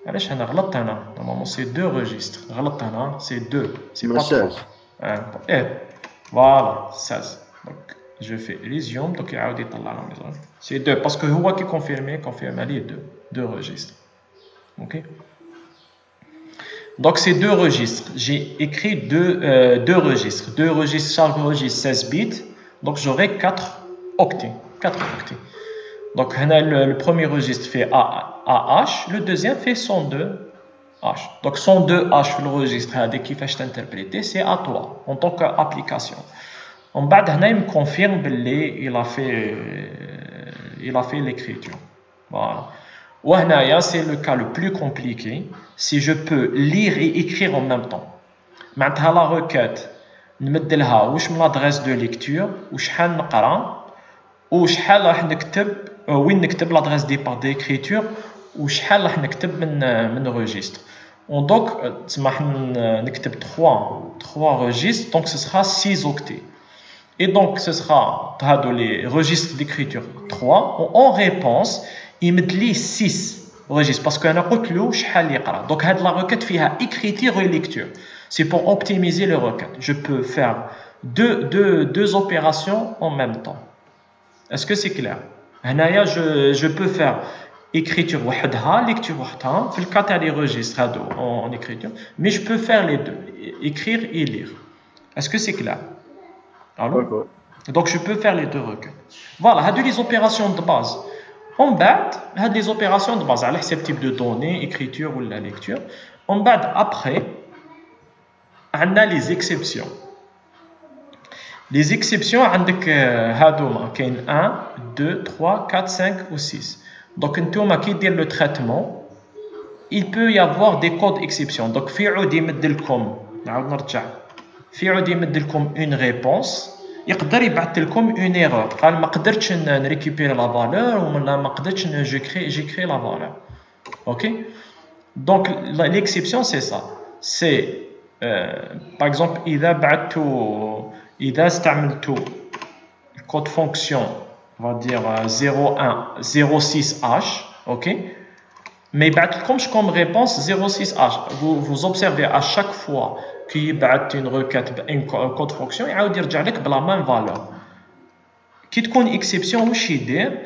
علاش انا غلطت هنا normalement c'est 2 registres غلطت هنا c'est 2 c'est pas 3 voilà 16 donc je fais resume donc يعاود يطلع لهم c'est 2 parce que هو qui confirme لي 2 registres. OK donc c'est 2 registres j'ai écrit 2 registres chaque registre 16 bits donc j'aurai 4 octets. Donc, le premier registre fait AH, le deuxième fait 102H. Donc, 102H, le registre qui fait interpréter, c'est à toi, en tant qu'application. En bas, il me confirme qu'il a fait l'écriture. Voilà. C'est le cas le plus compliqué, si je peux lire et écrire en même temps. Maintenant, la requête, l'adresse de lecture, ou شحال راح نكتب وين نكتب l'adresse d'écriture وشحال راح نكتب من registre. Donc تسمح نكتب 3 registres donc ce sera 6 octets. Et donc ce sera هادو les registres d'écriture 3 en réponse يمد لي 6 registres parce que انا قلت له شحال يقرا. Donc هاد la requête فيها écriture et lecture. C'est pour optimiser les requêtes. Je peux faire deux opérations en même temps. Est-ce que c'est clair? Je peux faire écriture وحدها, lecture وحدها, في le cas تاع les registres en écriture, mais je peux faire les deux, écrire et lire. Est-ce que c'est clair? Alors, donc je peux faire les deux requêtes. Voilà, هادو les opérations de base. En bas, هاد les opérations de base على حسب type de données, écriture ou la lecture. En bas, après, on a les exceptions. Les exceptions, عندك هادوما كاين 1 2 3 4 5 ou 6. Donc نتوما كي دير le traitement, il peut y avoir des codes exceptions. Donc في عود يمد لكم نعاود نرجع في عود يمد لكم une réponse يقدر يبعث لكم une erreur قال ما قدرتش نريكوبيري لا فالور ولا ما قدرتش جيكري لا فالور. OK donc l'exception c'est ça, c'est par exemple إذا استعملتوا code fonction on va dire 06H, ok, mais يبعث لكمش comme réponse 06H. Vous observez à chaque fois qu'il يبعث une requête une code fonction يعاود يرجع لك بلا même valeur. كي تكون exception واش يدير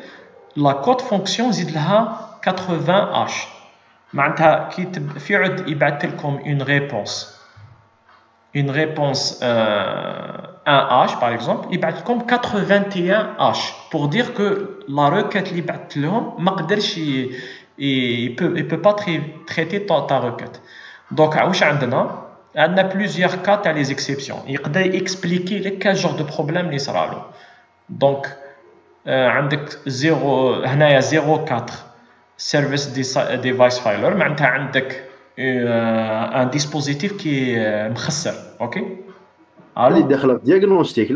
la code fonction يزيد لها 80H معناتها كي في عد يبعث لكم une réponse 1H par exemple, il bat comme 81H pour dire que la requête اللي بعثت لهم ما قدرش il peut pas traiter ta requête. Donc واش عندنا plusieurs cas تاع les exceptions. يقدر expliquer لك quel genre de problème اللي صرالو. Donc عندك 0 هنايا 04 service device filer معناتها عندك un dispositif qui est مخسر. OK اللي داخله في دياغنوستيك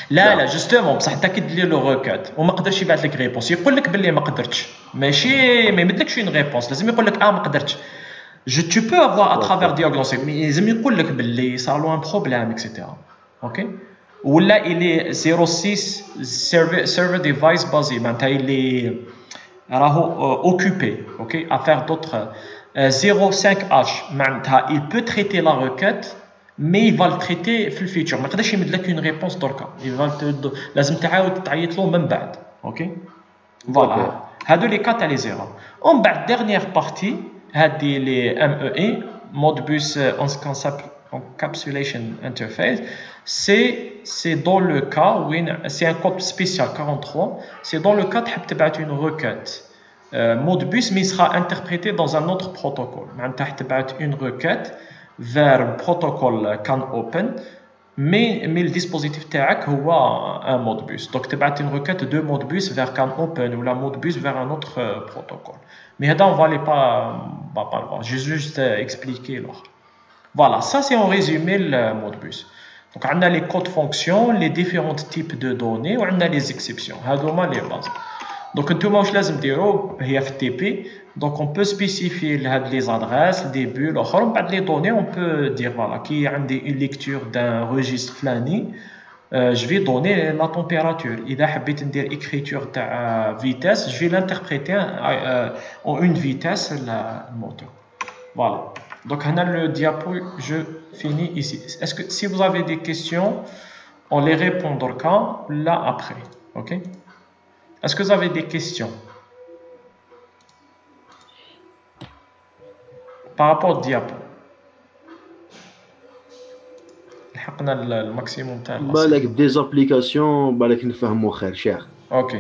لا جوستومون بصح انت كي دير له روكات وما قدرش يبعث لك ريبونس يقول لك باللي ما قدرتش ماشي ما يمدلكش اون ريبونس لازم يقول لك ما قدرتش tu peux avoir à travers diagnostic mais لازم يقول لك باللي صار له ان بروبليم اكسيتيرا. اوكي ولا il est 06 server device basé معناتها اللي راهو occupé OK à faire d'autres 05H معناتها il peut traiter la requête mais il va le traiter في الفيتشر ما يقدرش يمد لك une réponse دركا لازم تعاود تعيط له من بعد. OK فوالا هادو لي كات لي زيرو. ومن بعد dernière partie هادي لي MEI Modbus Encapsulation Interface, c'est dans le cas où c'est un code spécial 43, c'est dans le cas où tu as une requête Modbus mais il sera interprété dans un autre protocole. Tu as une requête vers le protocole CAN-Open mais le dispositif TAC est un Modbus. Donc tu as une requête de Modbus vers CAN-Open ou la Modbus vers un autre protocole. Mais là, on ne va pas le voir. J'ai juste expliqué. Voilà, ça c'est en résumé le Modbus. Donc on a les codes fonctions, les différents types de données, on a les exceptions. C'est les bases. Donc tout le monde لازم نديرو هي في TP. Donc on peut spécifier les adresses, les bulles, les données, on peut dire voilà, qui a une lecture d'un registre flani, je vais donner la température. إذا حبيت ندير écriture تاع vitesse, je vais l'interpréter en une vitesse le moteur. Voilà. Donc on a le diapo, je finis ici. Est-ce que si vous avez des questions, on les répondra là après. OK? Est-ce que vous avez des questions par rapport au diapo? حقنا الماكسيموم تاع بالك des applications بالك نفهموا خير شيخ. OK.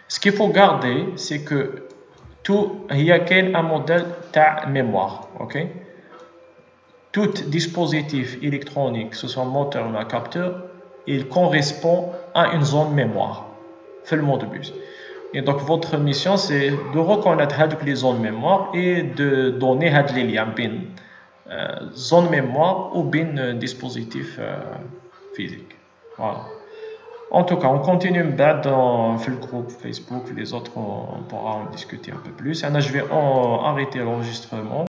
Ce qu'il faut garder, c'est que tout il y a un modèle تاع mémoire. OK? Tout dispositif électronique, que ce soit un moteur ou un capteur, il correspond à une zone mémoire. Fait le Modbus. Et donc votre mission c'est de reconnaître les zones mémoire et de donner les liens bin zone mémoire ou bin dispositif physique. Voilà. En tout cas, on continue dans le groupe Facebook, les autres on pourra en discuter un peu plus. Et là, je vais arrêter l'enregistrement.